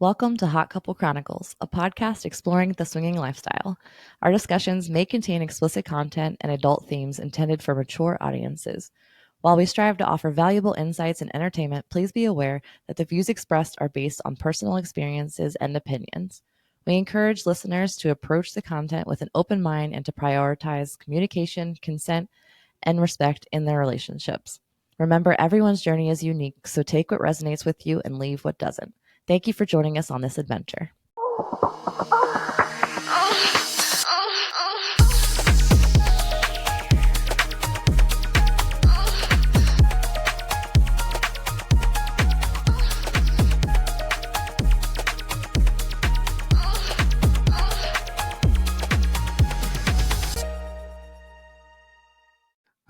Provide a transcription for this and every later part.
Welcome to Hot Couple Chronicles, a podcast exploring the swinging lifestyle. Our discussions may contain explicit content and adult themes intended for mature audiences. While we strive to offer valuable insights and entertainment, please be aware that the views expressed are based on personal experiences and opinions. We encourage listeners to approach the content with an open mind and to prioritize communication, consent, and respect in their relationships. Remember, everyone's journey is unique, so take what resonates with you and leave what doesn't. Thank you for joining us on this adventure.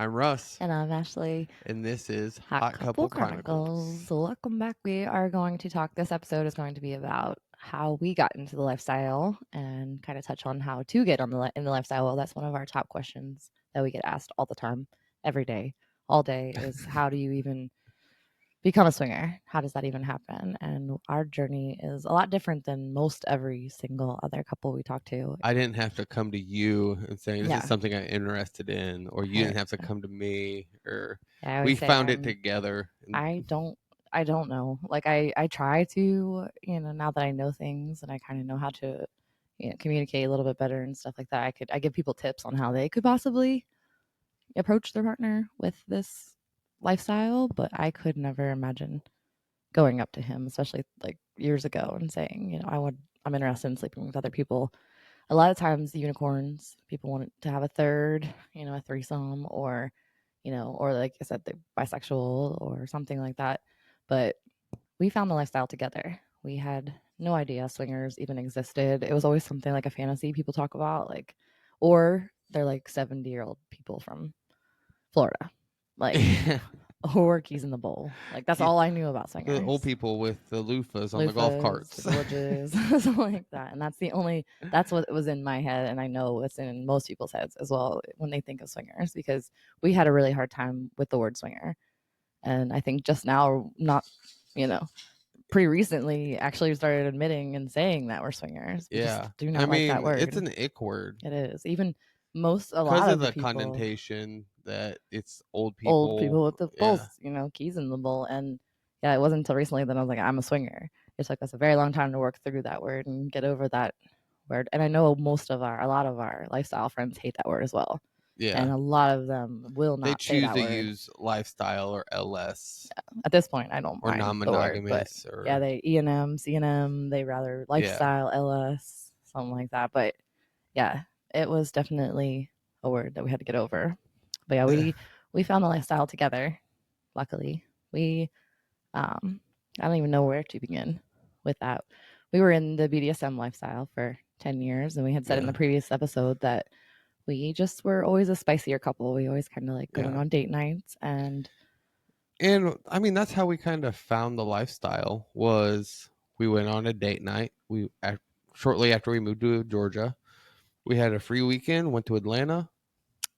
I'm Russ. And I'm Ashley. And this is Hot Couple Chronicles. So welcome back. We are going to talk, this episode is going to be about how we got into the lifestyle and kind of touch on how to get in the lifestyle. Well, that's one of our top questions that we get asked all the time, every day, all day, is how do you even become a swinger? How does that even happen? And our journey is a lot different than most every single other couple we talk to. I didn't have to come to you and say this Yeah. is something I'm interested in, or you didn't have to come to me, or we found it together. I don't know. Like I try to, now that I know things and I kind of know how to, communicate a little bit better and stuff like that. I give people tips on how they could possibly approach their partner with this lifestyle, but I could never imagine going up to him, especially like years ago, and saying, I'm interested in sleeping with other people. A lot of times the unicorns, people want to have a third, a threesome, or or like I said, they're bisexual or something like that. But we found the lifestyle together. We had no idea swingers even existed. It was always something like a fantasy people talk about, like, or they're like 70-year-old people from Florida, like, or keys in the bowl. Like, that's all I knew about swingers. The old people with the loofahs on the golf carts, villages, something like that. And that's what was in my head, and I know it's in most people's heads as well when they think of swingers, because we had a really hard time with the word swinger. And I think just now, not, pretty recently, actually started admitting and saying that we're swingers. We just do not like that word. It's an ick word. It is. Even a lot because of the people, connotation that it's old people with the bowls, keys in the bowl. And yeah, it wasn't until recently that I was like, I'm a swinger. It took us a very long time to work through that word and get over that word. And I know a lot of our lifestyle friends hate that word as well. Yeah. And a lot of them will not. They choose to word. use lifestyle or LS. Yeah. At this point, I don't or mind non-monogamous. The word, but they E&M, C&M. They rather lifestyle, LS, something like that. But yeah, it was definitely a word that we had to get over. But yeah, we found the lifestyle together. Luckily, I don't even know where to begin with that. We were in the BDSM lifestyle for 10 years, and we had said in the previous episode that we just were always a spicier couple. We always kind of like going on date nights, and I mean, that's how we kind of found the lifestyle. Was we went on a date night. Shortly after we moved to Georgia, we had a free weekend, went to Atlanta.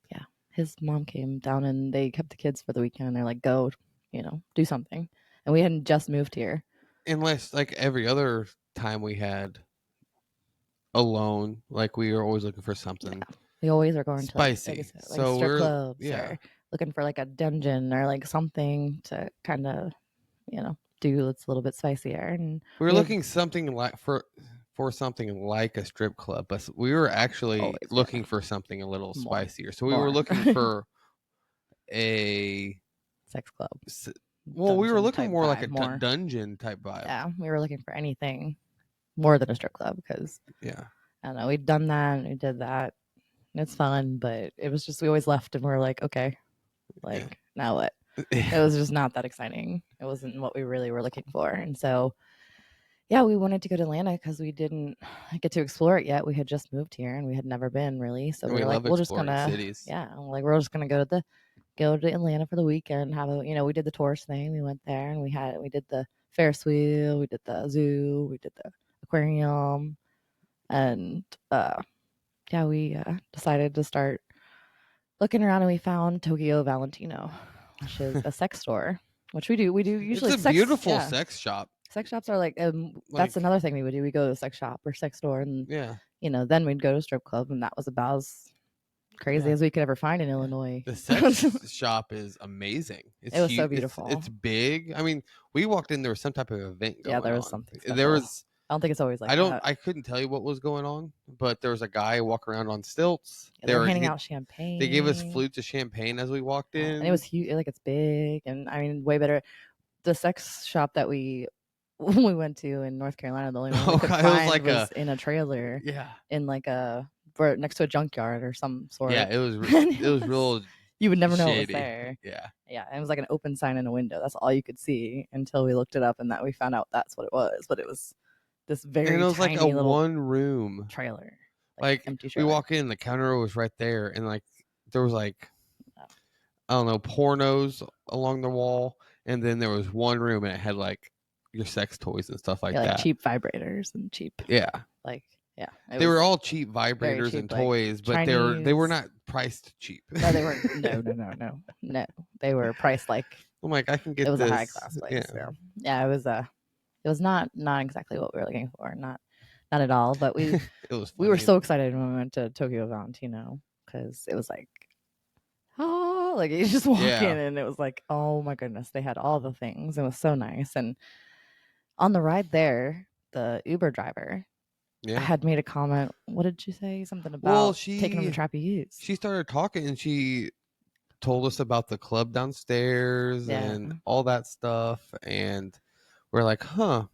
Yeah, his mom came down and they kept the kids for the weekend, and they're like, go, do something. And we hadn't just moved here. Unless, like every other time we had alone, like we were always looking for something. Yeah. We always are going spicy. to like strip clubs, or looking for like a dungeon or like something to kind of, do that's a little bit spicier. And we were looking something like for something like a strip club, but we were actually looking for something a little spicier. So we were looking for a sex club. Well, we were looking more like a dungeon type vibe. Yeah, we were looking for anything more than a strip club, because I don't know, we'd done that and we did that. And it's fun, but it was just, we always left and we're like, okay, like now what? It was just not that exciting. It wasn't what we really were looking for. And so yeah, we wanted to go to Atlanta because we didn't get to explore it yet. We had just moved here and we had never been really. So we were like, we're just gonna cities. We're just gonna go to Atlanta for the weekend. Have a, we did the tourist thing. We went there and we did the Ferris wheel, we did the zoo, we did the aquarium, and we decided to start looking around, and we found Tokyo Valentino, which is a sex store, which we do usually. It's a beautiful sex shop. Sex shops are like, that's Like, another thing we would do. We go to a sex shop or sex store, and yeah, then we'd go to a strip club, and that was about as crazy yeah, as we could ever find in yeah. Illinois. The sex shop is amazing. It's It was so huge. beautiful. It's big. I mean, we walked in, there was some type of event Yeah, going there was on. something There special. was I don't think it's always like that. I couldn't tell you what was going on, but there was a guy walking around on stilts. Yeah, they were handing out They gave us champagne. flutes of champagne as we walked And it was in. huge. Like, it's big, and I mean, way better. The sex shop that we we went to in North Carolina, the only one we Oh could god, it was find like was a in a trailer, yeah. in like next to a junkyard or some Yeah, sort. And it was real you would never know it was shady. there. Yeah. Yeah, and it was like an open sign in a window. That's all you could see until we looked it up, and that we found out that's what it was. But it was this And it very was like a tiny little one room. trailer, like Like empty we trailer. walk in, the counter was right there, and like there was like Oh, I don't know, pornos along the wall, and then there was one room and it had like your sex toys and stuff like yeah, like that. cheap vibrators and cheap, Yeah. like, yeah, it They were was all cheap very vibrators and cheap, like toys, but they were Chinese. not priced cheap. No, they weren't. No, no, no, no, no. They were priced like I'm like, I can it get was a high this. class Yeah. place. So yeah, it was not exactly what we were looking for. Not at all. But It was we were funny. so excited when we went to Tokyo Valentino, because it was like, oh, like you just walk Yeah. in and it was like, oh my goodness, they had all the things. It was so nice. And on the ride there, the Uber driver Yeah. had made a comment. What did she say? Something Well, about taking them to trapeze. she started talking and she told us about the club downstairs Yeah. and all that stuff, and we're like, huh.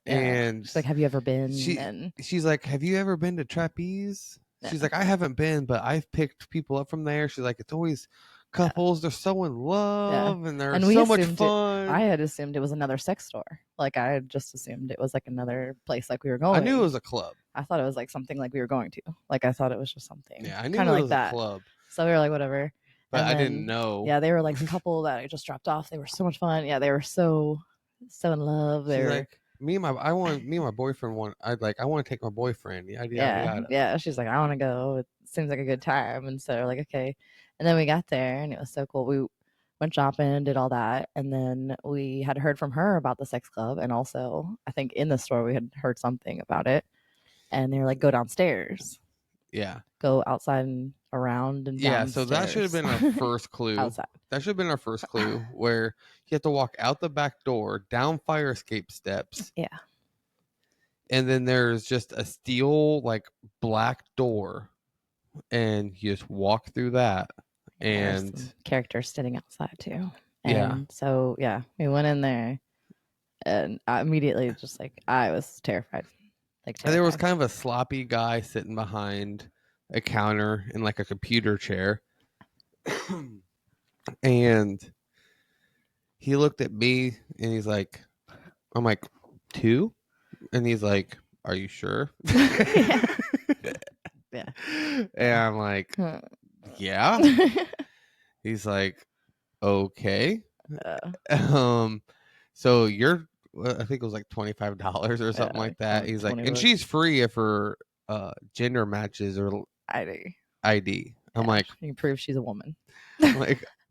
Yeah. And She's like, have you ever been? And she's like, have you ever been to trapeze? She's yeah, like, I haven't been, but I've picked people up from there. She's like, it's always yeah, couples, they're so in yeah. love and they're And we so much assumed it. I fun. had assumed it was another sex store. Like, I had just assumed it was like another place like we were I knew it going. was a club. I thought it was like something like we were going to. Like, I thought it was just something Yeah, I knew kind of it like was a that. club, So we were like, whatever. but And I didn't then, know. yeah, they were like the couple that I just dropped off. They were so much fun. Yeah, they were so in love. They She's were, like, me and my boyfriend want. I want to take my boyfriend. Yada yada yeah, yada. yeah. She's like, I want to go. It seems like a good time. And so we're like, okay. And then we got there, and it was so cool. We went shopping, did all that, and then we had heard from her about the sex club, and also I think in the store we had heard something about it, and they were like, go downstairs, Yeah. go outside and around and Yeah, so that should have downstairs. been our first clue. Outside. That should have been our first clue, where you have to walk out the back door, down fire escape steps, Yeah. and then there's just a steel like black door, and you just walk through that. There were And some characters sitting outside too. yeah, And so yeah, we went in there, and I immediately just like, I was terrified. Like, and there was terrified. kind of a sloppy guy sitting behind a counter in like a computer chair. And he looked at me and he's like, I'm like, two? And he's like, are you sure? Yeah. Yeah. And I'm like, Huh. yeah. He's like, okay. Uh, So you're, I think it was like $25 or something like that. He's like, 20 and bucks. she's free if her gender matches or ID. ID. I'm Yeah, like, you can prove she's a woman.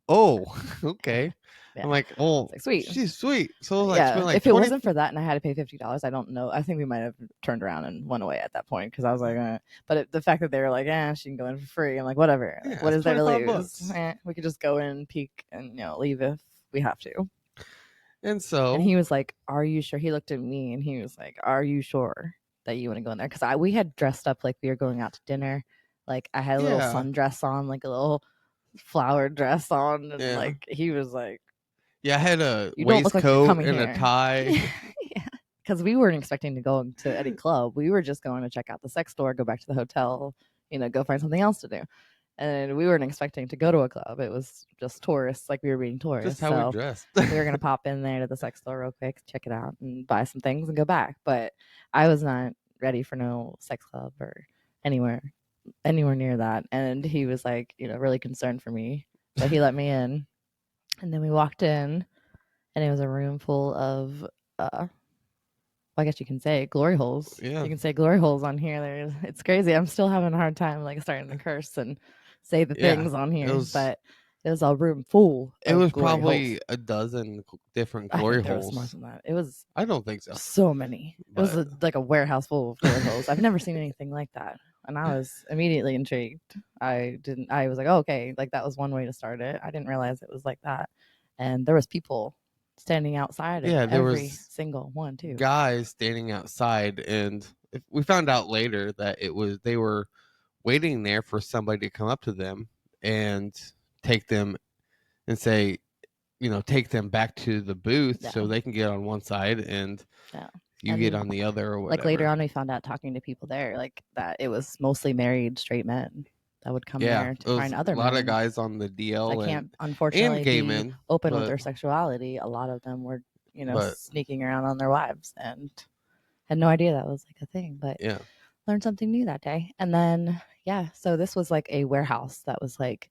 oh, okay. Yeah. I'm like, oh, Like, sweet. she's sweet. So like, Yeah, spent like if it 20. wasn't for that and I had to pay $50, I don't know. I think we might have turned around and went away at that point, because I was like, but the fact that they were like, she can go in for free. I'm like, whatever. Yeah, What it's is there to 25 lose? bucks. We could just go in, peek, and leave if we have to. And so, And he was like, "Are you sure?" He looked at me and he was like, "Are you sure that you want to go in there?" Because we had dressed up like we were going out to dinner. Like, I had a little yeah, sundress on, like a little flower dress on, and yeah, like he was like, yeah. I had a "You don't look like you're waistcoat coming and a here." tie. Yeah, because we weren't expecting to go to any club. We were just going to check out the sex store, go back to the hotel, go find something else to do. And we weren't expecting to go to a club. It was just tourists, like we were being tourists. Just how we dressed. We were gonna pop in there to the sex store real quick, check it out, and buy some things and go back. But I was not ready for no sex club or anywhere near that. And he was like, really concerned for me. But he let me in. And then we walked in, and it was a room full of I guess you can say glory holes. Yeah. You can say glory holes on here. It's crazy. I'm still having a hard time like starting to curse and say the things on here. But It was a room full It of was glory holes. probably a dozen different I glory think there was more holes. than that. It was I don't think so, so many. It was but like a warehouse full of glory holes. I've never seen anything like that, and I was immediately intrigued. I didn't. I was like, oh, okay, like that was one way to start it. I didn't realize it was like that, and there was people standing outside of yeah, there every was single one too. guys standing outside, and we found out later that they were waiting there for somebody to come up to them and take them and say, take them back to the booth Yeah, so they can get on one side and yeah, you get and on the other or like later whatever. on, we found out talking to people there, like that it was mostly married straight men that would come Yeah, there it to was find a other lot of men guys on the that DL can't and unfortunately gay be men, open with but their sexuality. A lot of them were, but sneaking around on their wives and had no idea that was like a thing, but yeah, learned something new that day. And then, yeah, so this was like a warehouse that was like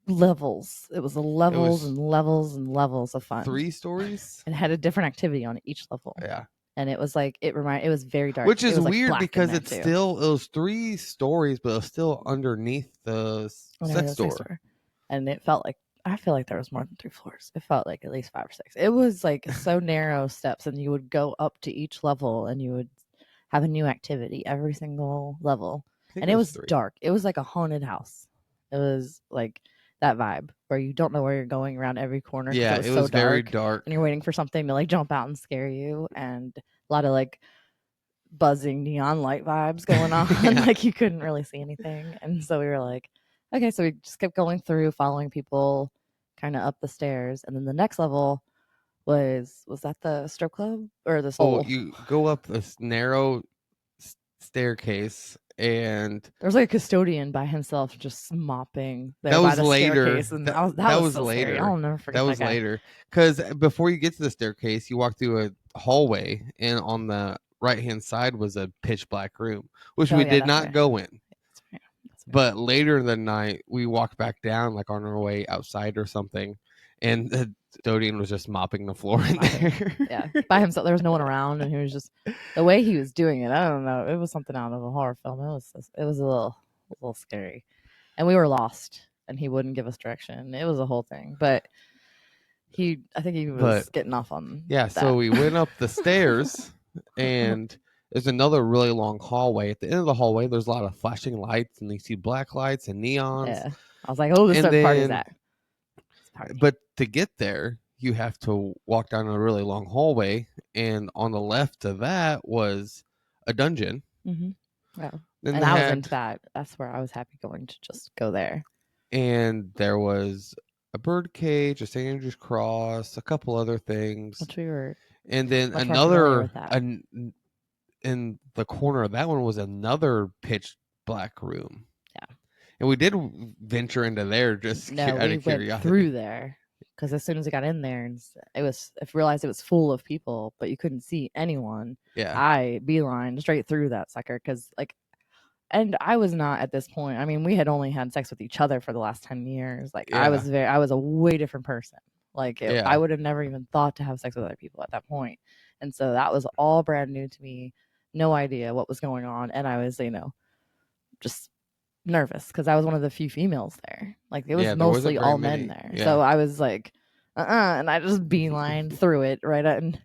levels. It was it levels was and levels and levels of fun. 3 stories. It had a different activity on each level. Yeah, And it was like it was very dark. which It is was like weird black in because there too. it was 3 stories, but it was still underneath the Under sex the sex store. store. And it felt like I feel like there was more than 3 floors. It felt like at least 5 or 6. It was like so narrow steps, and you would go up to each level, and you would have a new activity every single level. I think And it it was was 3. dark. It was like a haunted house. It was like that vibe where you don't know where you're going around every corner because it Yeah, was it so was very dark, and dark. you're waiting for something to like jump out and scare you, and a lot of like buzzing neon light vibes going on. Yeah. Like you couldn't really see anything. And so we were like, okay, so we just kept going through, following people kind of up the stairs. And then the next level was that the strip club or the Oh, soul? you go up this narrow staircase, and There was like a custodian by himself just mopping that there by was the later. staircase. And That that that was was so scary. later. I'll never That forget that was guy. later. Because before you get to the staircase, you walk through a hallway, and on the right hand side was a pitch black room, which Oh we yeah, did that's not right. go in. That's right. That's right. But later in the night, we walked back down, like on our way outside or something, and the custodian was just mopping the floor in Mopping. there. Yeah. By himself. There was no one around, and he was just the way he was doing it, I don't know. It was something out of a horror film. It was a little scary. And we were lost, and he wouldn't give us direction. It was a whole thing. But I think he But was getting off on yeah, so that. we went up the stairs, and there's another really long hallway. At the end of the hallway, there's a lot of flashing lights, and you see black lights and neons. Yeah. I was like, oh, this is And where the party's then, at. It's a party. but to get there, you have to walk down a really long hallway, and on the left of that was a dungeon. Mm-hmm. Yeah. Then And they I was into had, that. That's where I was happy going to just go there. and there was a bird cage, a St. Andrew's cross, a couple other things, Which we were and then much more familiar with that. in the corner of that one was another pitch black room. Yeah. And we did venture into there just No, out we of went through curiosity. there because as soon as we got in there, and I realized it was full of people, but you couldn't see anyone. Yeah. I beeline straight through that sucker because like, and I was not at this point. I mean, we had only had sex with each other for the last 10 years. Like Yeah. I was a way different person. Like I Yeah. would have never even thought to have sex with other people at that point, and so that was all brand new to me. No idea what was going on, and I was just nervous because I was one of the few females there. Like it was Yeah. There wasn't mostly very all men many. there. Yeah. So I was like, and I just beeline through it right at, and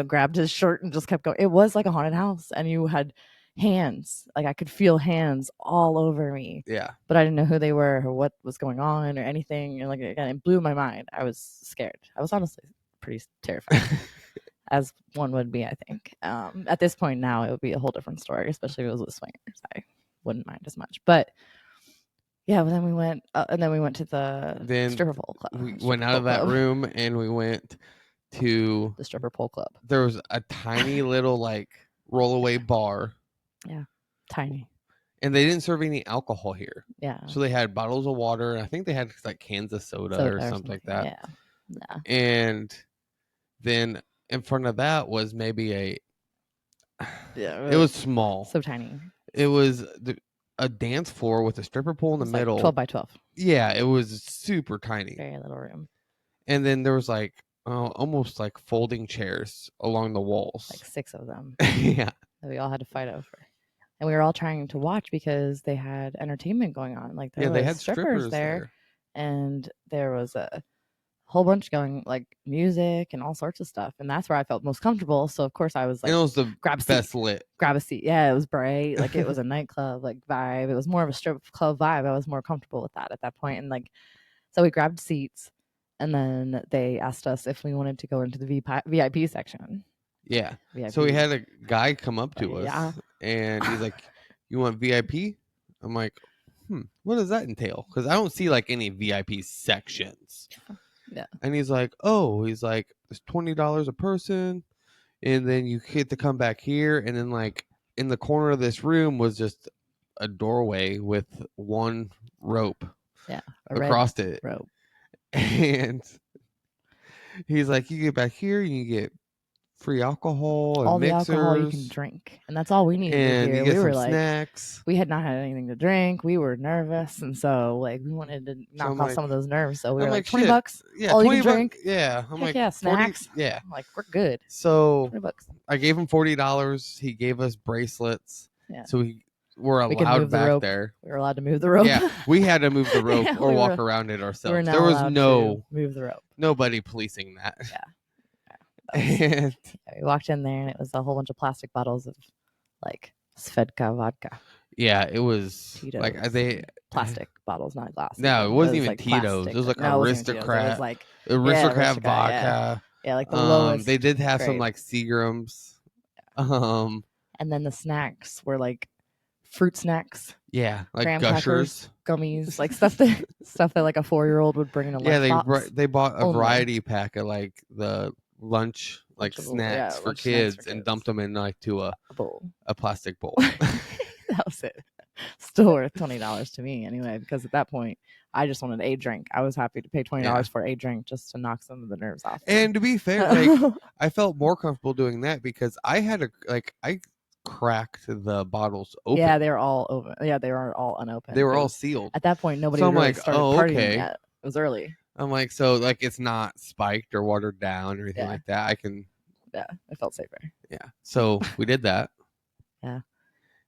grabbed his shirt and just kept going. It was like a haunted house, and you had hands. Like I could feel hands all over me. Yeah. But I didn't know who they were or what was going on or anything. And like again, it blew my mind. I was scared. I was honestly pretty terrified. As one would be, I think. At this point now, it would be a whole different story, especially if it was with swingers. I wouldn't mind as much. But yeah, but then we went to the Then stripper pole we club. went Stripper out pole of that club. room and we went to, The stripper pole club. there was a tiny little like rollaway bar, Yeah, tiny. and they didn't serve any alcohol here. Yeah, So they had bottles of water, and I think they had like cans of soda or soda or something something. like that. Yeah, yeah. And then in front of that was maybe Yeah, it was small. so tiny. It was a dance floor with a stripper pole in It the was like middle. 12 by 12. Yeah, it was super tiny. Very little room. And then there was like almost like folding chairs along the walls. Like 6 of them Yeah. that we all had to fight over. And we were all trying to watch because they had entertainment going on. Like there Yeah, they was had strippers strippers there. there. and there was a whole bunch going, like music and all sorts of stuff, and that's where I felt most comfortable. So of course I was And like, it was the grab a seat, best lit. grab a seat. Yeah, it was bright, like it was a nightclub like vibe. It was more of a strip club vibe. I was more comfortable with that at that point, and like so we grabbed seats, and then they asked us if we wanted to go into the VIP section. Yeah. So we VIP, had a guy come up to yeah. us and he's like, "You want VIP?" I'm like, what does that entail? Because I don't see like any VIP sections. Yeah. And he's like, "Oh, he's like, it's $20 a person, and then you get to come back here, and then like in the corner of this room was just a doorway with one rope Yeah, a red across it, rope. and he's like, you get back here, you get free alcohol and All the alcohol you can mixers, drink, and that's all we needed to and you hear. get We some were like, snacks." we had not had anything to drink. We were nervous, and so like we wanted to So knock off some of those nerves. So we I'm were like, like, 20 shit, bucks, yeah, all you can 20 bucks, drink. yeah. I'm Heck like yeah, 40, snacks. yeah. I'm like, we're good. So 20 bucks. I gave him $40. He gave us bracelets, Yeah. so we were We could allowed move the back rope. there. We were allowed to move the rope. Yeah, we had to move the rope Yeah, or walk around it we were ourselves. now There was allowed to move the rope. nobody policing that. Yeah. And Yeah, we walked in there, and it was a whole bunch of plastic bottles of like Svedka vodka. yeah, it was Tito's, like they plastic bottles, not glass. No, it wasn't even like Tito's. plastic. It was like No, it wasn't even Tito's. It was Aristocrat, like Aristocrat Yeah. vodka. Yeah, like the lowest. They did have some grade. like Seagrams. Um, And then the snacks were like fruit snacks, yeah, like graham Gushers, crackers, gummies, like stuff that like a 4-year-old would bring in a yeah, lunchbox. they bought a Only. variety pack of like the lunch like snacks for lunch snacks kids and dumped them in like to a bowl. a plastic bowl. That was it. Still worth $20 to me anyway, because at that point I just wanted a drink. I was happy to pay $20 for a drink just to knock some of the nerves off. And to be fair, like I felt more comfortable doing that because I had I cracked the bottles open. Yeah, they were all open. Yeah, they were all unopened. They were all sealed. At that point, nobody So had I'm really like, started partying yet. It was early. I'm like, so like it's not spiked or watered down or anything like that. I can. Yeah, it felt safer. Yeah. So we did that. Yeah.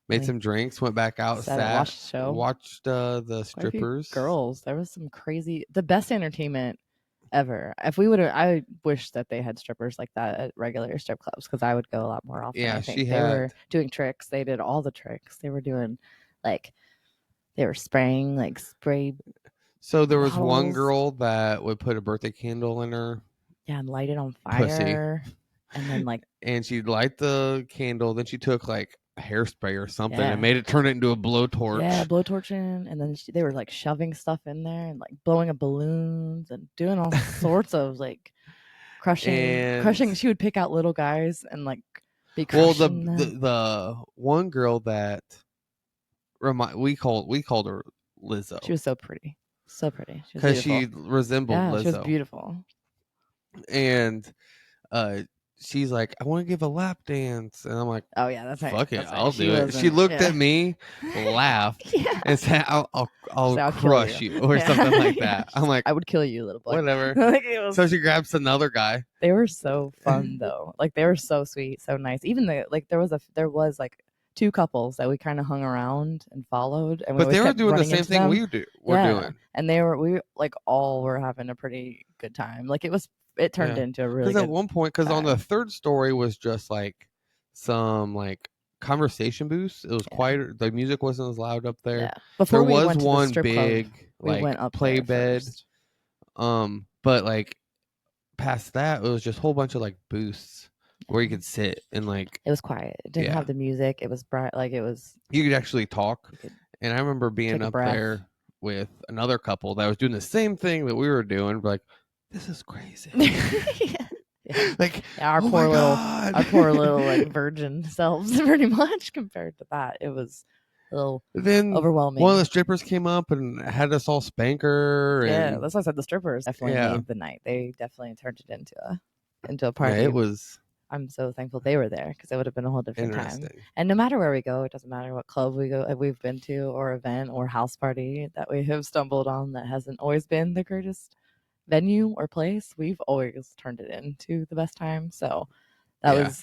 Made some drinks, went back out, watched the show. Watched the strippers. Girls. There was some the best entertainment ever. If we would have, I wish that they had strippers like that at regular strip clubs, because I would go a lot more often. Yeah, I think they were doing tricks. They did all the tricks. They were doing like, they were spraying like spray. So there was one girl that would put a birthday candle in her. Yeah, and light it on fire. Pussy. And then like, and she'd light the candle. Then she took like hairspray or something and made it turn it into a blowtorch. Yeah, blowtorching, and then they were like shoving stuff in there and like blowing up balloons and doing all sorts of like crushing. She would pick out little guys and like be crushing them. The one girl that we called her Lizzo. She was so pretty, because she resembled Lizzo. She was beautiful, and she's like, I want to give a lap dance. And I'm like, oh yeah, that's right. Fuck it, right. I'll do it. She looked at me, laughed, and said, I'll crush you or something like that. I'm like, I would kill you, little boy. Whatever. So she grabs another guy. They were so fun though. Like they were so sweet, so nice. Even there was like 2 couples that we kind of hung around and followed, and but they were doing the same thing we were doing, and we like all were having a pretty good time. Like it turned into a really good at one point, because on the third story was just like some like conversation booths. It was quieter. The music wasn't as loud up there. Before there was went to one the big club, like went up play bed. First. But like past that, it was just a whole bunch of like booths where you could sit and like it was quiet. It didn't have the music. It was bright. Like it was. You could actually talk. And I remember being up there with another couple that was doing the same thing that we were doing. Like, this is crazy. Like our poor little like virgin selves, pretty much compared to that. It was a little overwhelming. One of the strippers came up and had us all spank her. Yeah, that's what I said. The strippers definitely made the night. They definitely turned it into a party. Yeah, it was. I'm so thankful they were there, because it would have been a whole different time. And no matter where we go, it doesn't matter what club we've been to, or event or house party that we have stumbled on that hasn't always been the greatest venue or place, we've always turned it into the best time. So that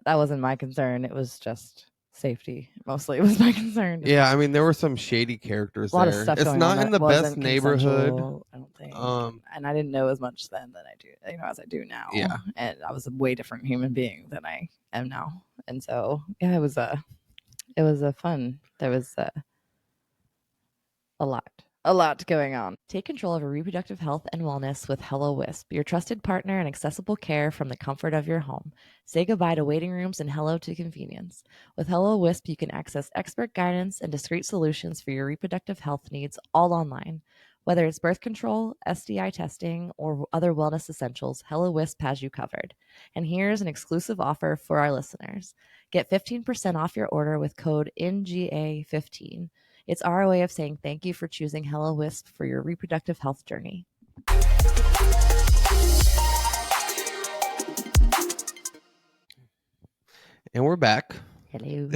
wasn't my concern. It was just safety mostly was my concern. Yeah, I mean there were some shady characters A lot of there. stuff It's going on not in that the best wasn't neighborhood. consensual, I don't think. Um, And I didn't know as much then than I do, as I do now. yeah, And I was a way different human being than I am now. And so, yeah, it was a fun. There was a lot going on. Take control of your reproductive health and wellness with Hello Wisp, your trusted partner and accessible care from the comfort of your home. Say goodbye to waiting rooms and hello to convenience. With Hello Wisp, you can access expert guidance and discreet solutions for your reproductive health needs all online. Whether it's birth control, STI testing, or other wellness essentials, Hello Wisp has you covered. And here's an exclusive offer for our listeners. Get 15% off your order with code NGA15. It's our way of saying thank you for choosing Hello Wisp for your reproductive health journey. and we're back. Hello.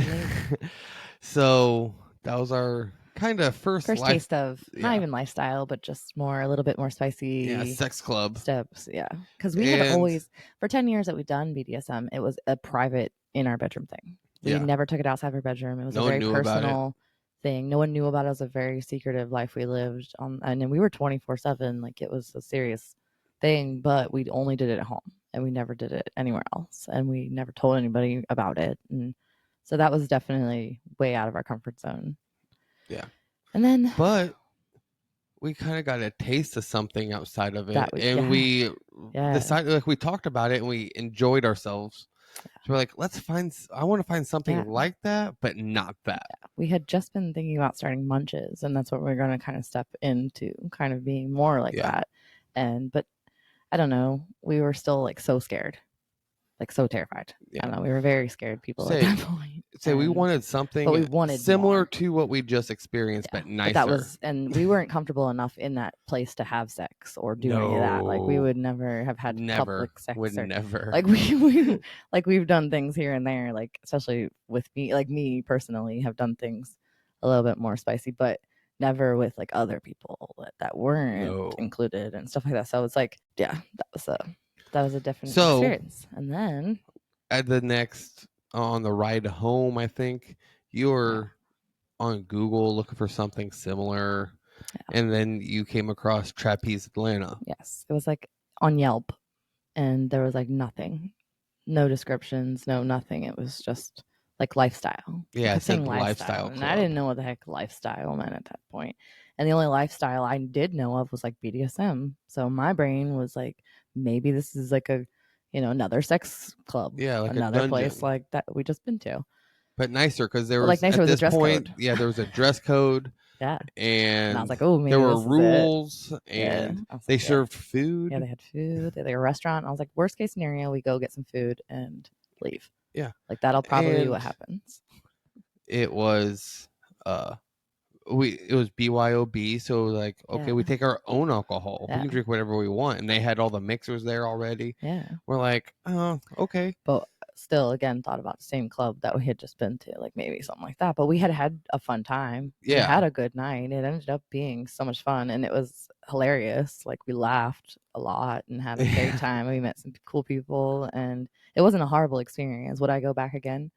So that was our kind of first Taste of not yeah, even lifestyle, but just a little bit more spicy sex club. steps. Yeah. Because we had And always, for 10 years that we've done BDSM, it was a private in our bedroom thing. We yeah, never took it outside of our bedroom. It was no a one very knew about it. personal thing. No one knew about it. It was a very secretive life we lived on. And then we were 24/7. Like it was a serious thing, but we only did it at home and we never did it anywhere else. And we never told anybody about it. And so that was definitely way out of our comfort zone. Yeah. And then, But we kind of got a taste of something outside of it, and we yeah, decided, like, we talked about it and we enjoyed ourselves. So we're like, I want to find something yeah, like that, but not that. we had just been thinking about starting munches, and that's what we're going to kind of step into, kind of being more like Yeah. that. But I don't know, we were still like so scared, like so terrified. I Yeah. don't know, we were very scared people at that point. Say we wanted But something we wanted similar more. to what we just experienced, Yeah, but but that nicer. was, and we weren't comfortable enough in that place to have sex or do any of that. Like we No. would never have had Never. public sex Would or never. like we like we've done things here and there, like especially with me, like me personally have done things a little bit more spicy, but never with like other people that weren't No. included and stuff like that. So it's like, yeah, that was a different So experience. And then at the next on the ride home, I think you were on Google looking for something similar, and then you came across Trapeze Atlanta. yes, it was like on Yelp, and there was like nothing, no descriptions, no nothing. It was just like lifestyle. It Yeah, it kept saying said lifestyle, Lifestyle and I Club. didn't know what the heck lifestyle meant at that point. And the only lifestyle I did know of was like BDSM. So my brain was like, maybe this is like a, another sex club, Yeah, like a another place dungeon, like that we just been to. but nicer because there But like was nicer at was a this dress point, code. yeah, there was a dress code, Yeah. And I was and like, oh, there maybe were this is it. rules, Yeah. and I was they like, yeah. served food. Yeah, they had food. They had like a restaurant. I was like, worst case scenario, we go get some food and leave. Yeah, Like that'll probably be what and happens. it was it was BYOB, so like, okay, Yeah. we take our own alcohol. We Yeah. can drink whatever we want, and they had all the mixers there already. Yeah. We're like, oh, okay. But still, again, thought about the same club that we had just been to, like maybe something like that. But we had had a fun time. We Yeah. had a good night. It ended up being so much fun, and it was hilarious. Like we laughed a lot and had a great time. We met some cool people, and it wasn't a horrible experience. Would I go back again?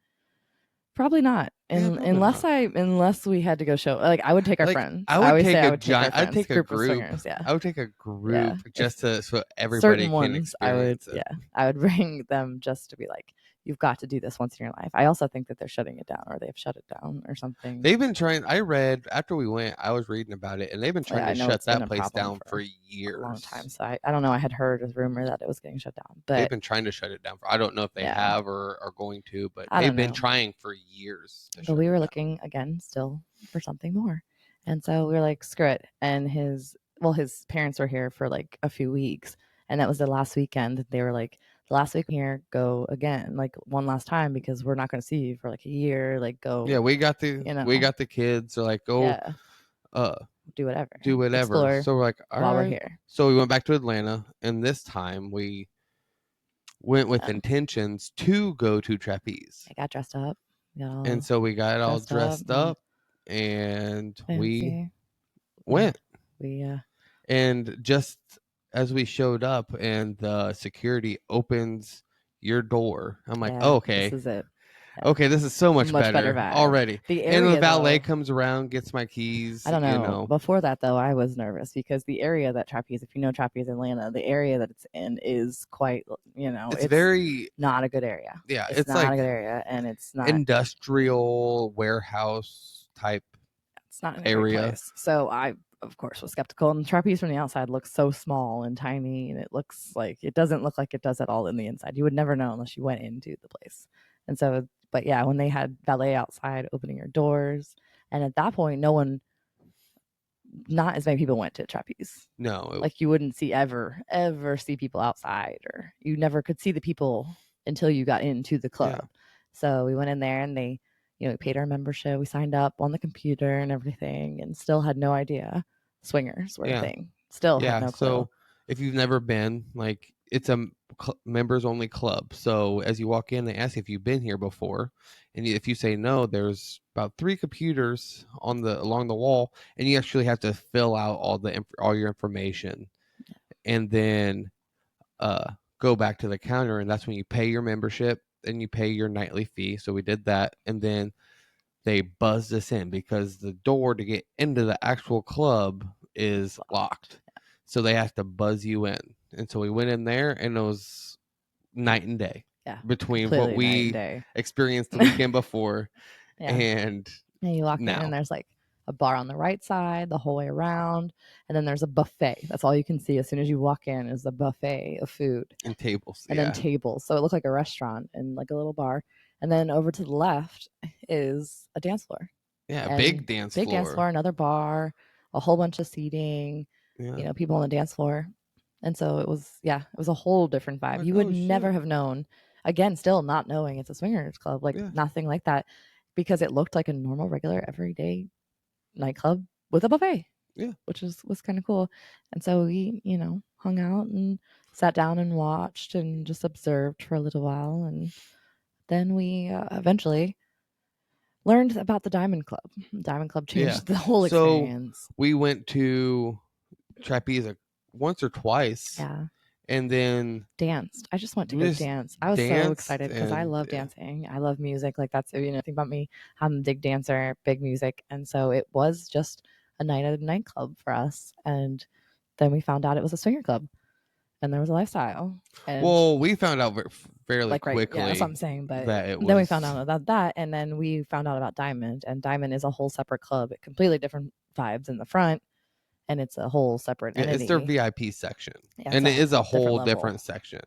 Probably not. Yeah, probably not. Unless we had to go show, like I would take our Like, friends. I I would always take say I a would take our giant. I'd friends. take a Group of group. swingers, yeah. I would take a Yeah. group just so everybody Certain can ones I would, experience it. I would bring them just to be like, you've got to do this once in your life. I also think that they're shutting it down, or they've shut it down or something. They've been trying. I read after we went. I was reading about it, and they've been trying I to know shut it's been that a place problem down for for a long years. time. So I don't know. I had heard a rumor that it was getting shut down, They've but been trying to shut it down. I don't know if they yeah, have or are going to, but I they've don't been know. trying for years. But we were looking again still for something more, and so we were like, screw it. And his parents were here for like a few weeks, and that was the last weekend. They were like, the last week here, go again, like one last time, because we're not going to see you for like a year. Like go, Yeah, we got the kids. They're like, go, yeah, do whatever, explore. So we're like, all while we're right. here. So we went back to Atlanta, and this time we went with intentions to go to Trapeze. I got dressed up. And so we got all dressed up, and we went. And just as we showed up, and the security opens your door, I'm like, oh, okay, this is it. Yeah, Okay, this is so much much better better vibe. already. The And the area valet though, comes around, gets my I keys, don't you know. know. Before that though, I was nervous because the area that Trapeze, if you know Trapeze Atlanta, the area that it's in is quite, It's it's very, not a good area. yeah, It's it's not like a good area, and industrial warehouse type it's not in a great area. place. So I, of course, was skeptical. And the trapeze from the outside looks so small and tiny, and it doesn't look like it does at all in the inside. You would never know unless you went into the place. And so, but yeah, when they had valet outside opening your doors, and at that point, not as many people went to trapeze. No, Like you wouldn't ever see people outside, or you never could see the people until you got into the yeah, club. So we went in there and we paid our membership, we signed up on the computer and everything, and still had no idea swingers were a yeah. thing. Still had Yeah, no clue. so if you've never been, like, it's a members only club. So as you walk in, they ask if you've been here before, and if you say no, there's about 3 computers on the along the wall, and you actually have to fill out all your information, and then go back to the counter, and that's when you pay your membership and you pay your nightly fee. So we did that, and then they buzzed us in because the door to get into the actual club is locked. So they have to buzz you in. And so we went in there, and it was night and day Yeah, between what completely night and we day. experienced the weekend before Yeah. and And you walk in and now. there's like a bar on the right side the whole way around, and then there's a buffet. That's all you can see as soon as you walk in is a buffet of food, And tables. and then Yeah. tables. So it looked like a restaurant and like a little bar. And then over to the left is a dance floor, Yeah. and Big dance big dance floor. floor, another bar, a whole bunch of seating, Yeah. people on the dance floor. And so it was a whole different vibe. Like, You would oh, never shit. have known, again, still not knowing it's a swingers club, like Yeah. nothing like that, because it looked like a normal, regular, everyday nightclub with a buffet, Yeah. which was kind of cool. And so we, hung out and sat down and watched and just observed for a little while. And then we eventually learned about the Diamond Club. Diamond Club Yeah. changed the whole So experience. we went to Trapeze once or twice, Yeah. and then Danced. I just went to we go just dance. I was so danced, excited because I and love dancing. I love music. Like that's, think about me. I'm a big dancer, big music. And so it was just a night at a nightclub for us. And then we found out it was a swinger club and there was a lifestyle. And well, we found out fairly like, right. Yeah, that's what I'm quickly saying. But that it then we found was, out about that. And then we found out about Diamond. And Diamond is a whole separate club, completely different vibes in the front. And it's a whole separate yeah, it's their entity. VIP section, Yeah, it's and a it is a whole different whole different level. section.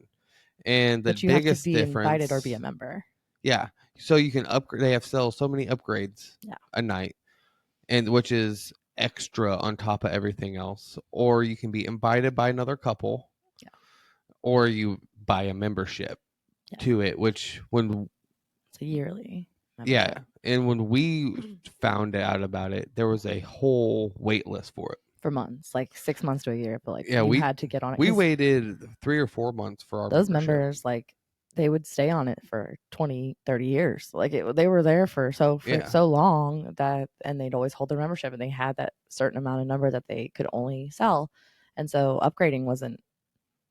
And the But you have to biggest be invited or be a difference, member. yeah, so you can upgrade. They have so many upgrades Yeah. a night, and which is extra on top of everything else. Or you can be invited by another couple, Yeah. or you buy a membership Yeah. to it. Which when It's a yearly yeah, membership and when we found out about it, there was a whole wait list for it. for months, like 6 months to a year. But like Yeah, you had to get on it we because waited 3 or 4 months for our those membership. members, like, they would stay on it for 20, 30 years. Like they were there for Yeah, so long that, and they'd always hold their membership, and they had that certain amount of number that they could only sell. And so upgrading wasn't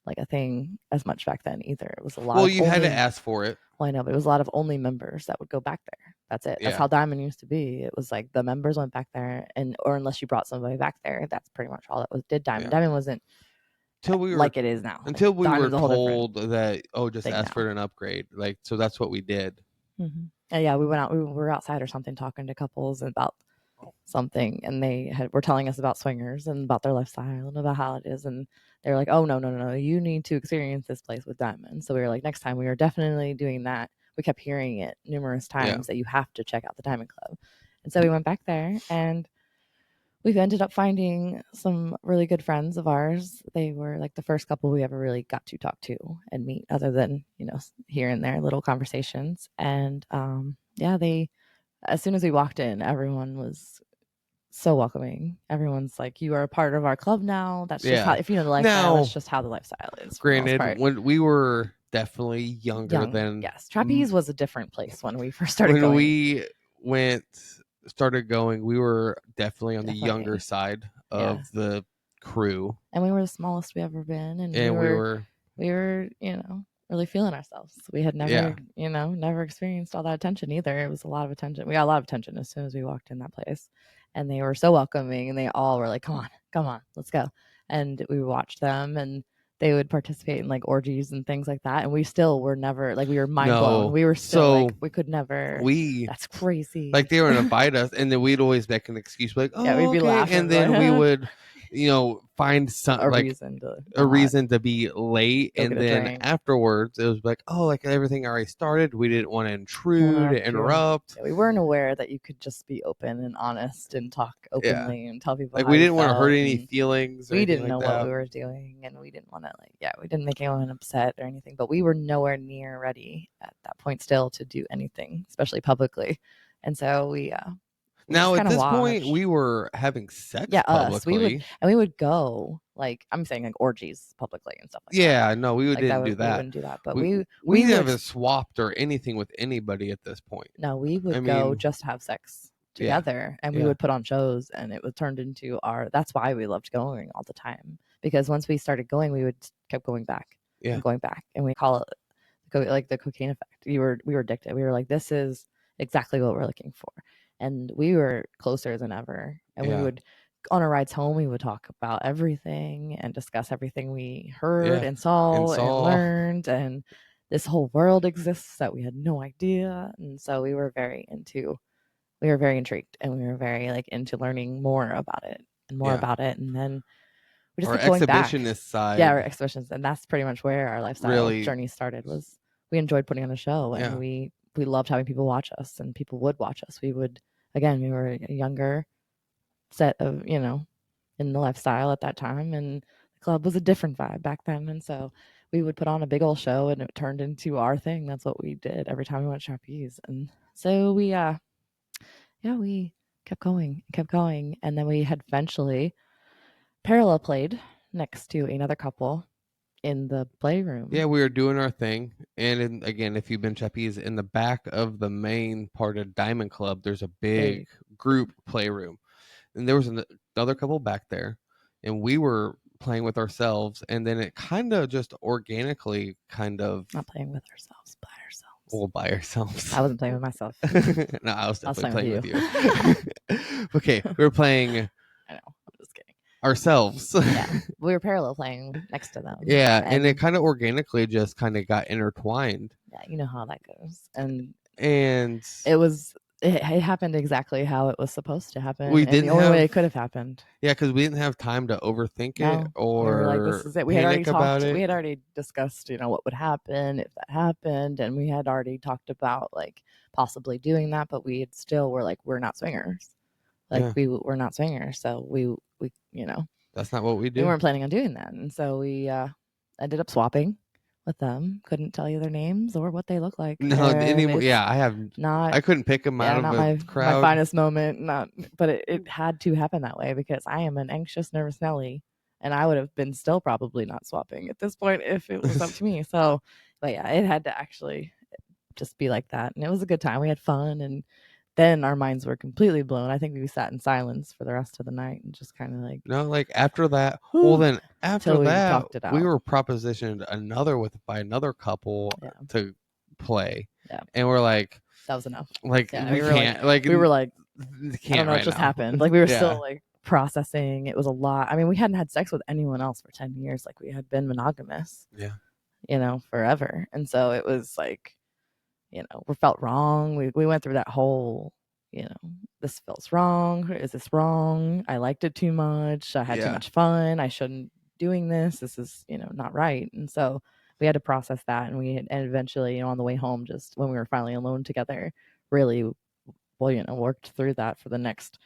like a thing as much back then either. It was a lot well, of you had to only, ask for it. well, I know, but it was a lot of only members that would go back there. That's it. That's Yeah, how Diamond used to be. It was like the members went back there, and or unless you brought somebody back there, that's pretty much all that did Diamond. yeah. Diamond wasn't Till we were like it is now. Like until we were Diamond's a whole different told that, oh, just thing ask for now. an upgrade. Like, so that's what we did. And yeah, we went out. We were outside or something talking to couples about something, and were telling us about swingers and about their lifestyle and about how it is, and they were like, "Oh, no, no, no, no, you need to experience this place with Diamond." So we were like, next time we are definitely doing that. We kept hearing it numerous Yeah, times that you have to check out the Diamond Club, and so we went back there, and we've ended up finding some really good friends of ours. They were like the first couple we ever really got to talk to and meet, other than, here and there little conversations. And yeah, as soon as we walked in, everyone was so welcoming. Everyone's like, "You are a part of our club now." That's just how, yeah. if you know the lifestyle, that's Now, just how the lifestyle is for the most granted, part. when we were definitely younger Young, than yes. Trapeze was a different place when we first started when going. we went started going, we were definitely on the younger Definitely. side Yeah. of the crew, And we were the smallest we ever been, and we and we were were we were, really feeling ourselves. We had never, Yeah. never experienced all that attention either. It was a lot of attention. We got a lot of attention as soon as we walked in that place. And they were so welcoming and they all were like, come on, let's go. And we watched them and they would participate in like orgies and things like that. And we still were never like, we were mind blown. No. We were still So like, we could never, we that's crazy. like they were to invite us, and then we'd always make an excuse like, Yeah, we'd "Oh, be okay," laughing and then we like would, find some a like reason to a not reason to be late, go get and a then drink. afterwards it was like, "Oh, like everything already started. We didn't want to We'll intrude, interrupt you. interrupt." Yeah, we weren't aware that you could just be open and honest and talk Yeah, openly and tell people like how we you didn't want to hurt felt. any And feelings or we anything didn't like know what we that. were doing, and we didn't want to we didn't make anyone upset or anything. But we were nowhere near ready at that point still to do anything, especially publicly. And so we Now just at kind of this point, we watched. were having sex Yeah, us. publicly. We would go like I'm saying like orgies publicly and stuff like that. Yeah, no, we Like that didn't do we that. wouldn't do that, but We we we would haven't swapped or anything with anybody at this point. no, we I would go mean, just have sex yeah, together and we yeah, would put on shows and it was turned into our that's why we loved going all the time because once we started going we would kept going back yeah, and going back and we call it like the cocaine effect. We were addicted. We were like this is exactly what we're looking for. And we were closer than ever and we yeah, would on our rides home we would talk about everything and discuss everything we heard yeah. and And saw and saw, learned and this whole world exists that we had no idea. And so we were very intrigued and we were very like into learning more about it and more yeah. about it. And then we just Our kept going back. exhibitionist Yeah, our side exhibitions. And that's pretty much where our lifestyle really, journey started was we enjoyed putting on a show and yeah, we loved having people watch us and people would watch us. We would again, we were a younger set of, in the lifestyle at that time and the club was a different vibe back then. And so we would put on a big old show and it turned into our thing. That's what we did every time we went trapeze. And so we kept going. And then we had eventually parallel played next to another couple in the yeah. playroom. We were doing our thing, and again, if you've been chappies, in the back of the main part of Diamond Club, there's a big Big, group playroom, and there was another couple back there, and we were playing with ourselves, and then it kind of just organically kind of not playing with ourselves, by ourselves. all by ourselves. I wasn't playing with myself. No, I was I was definitely playing playing with with you. you. Okay, we were playing I know. I'm just kidding. ourselves. Yeah, we were parallel playing next to them, Yeah, and it and kind of organically just kind of got intertwined. yeah, you know how that goes. And And it happened exactly how it was supposed to happen, we and didn't the only way have, it could have happened. yeah, because we didn't have time to overthink it No, we were like, this or is it. We had already panic about talked. We it. had already discussed, what would happen if that happened, and we had already talked about like possibly doing that, but we had still were like, we're not swingers. Like Yeah, we were not swingers, so we that's not what we we do. weren't planning on doing that, and so we ended up swapping with them. Couldn't tell you their names or what they look like, No, and anymore. it's Yeah, not I couldn't pick them out yeah, of not a my crowd. finest moment, not but it had to happen that way because I am an anxious, nervous Nelly, and I would have been still probably not swapping at this point if it was up to me. So, but yeah, it had to actually just be like that, and it was a good time. We had fun, and then our minds were completely blown. I think we sat in silence for the rest of the night and just kind of like, No, like after that, well, whew, then after till we that, talked it we out. were propositioned by another couple Yeah, to play, yeah, and we're that was enough. like Yeah, we can't, like we were like, I don't can't know, it right just now. happened. Like we were Yeah, still like processing. It was a lot. I mean, we hadn't had sex with anyone else for 10 years. Like we had been monogamous, yeah, forever. And so it was like, we felt wrong. We went through that whole, this feels wrong. Is this wrong? I liked it too much. I had too yeah. much fun. I shouldn't doing this. This is, not right. And so we had to process that. And eventually, on the way home, just when we were finally alone together, really, well, worked through that for the next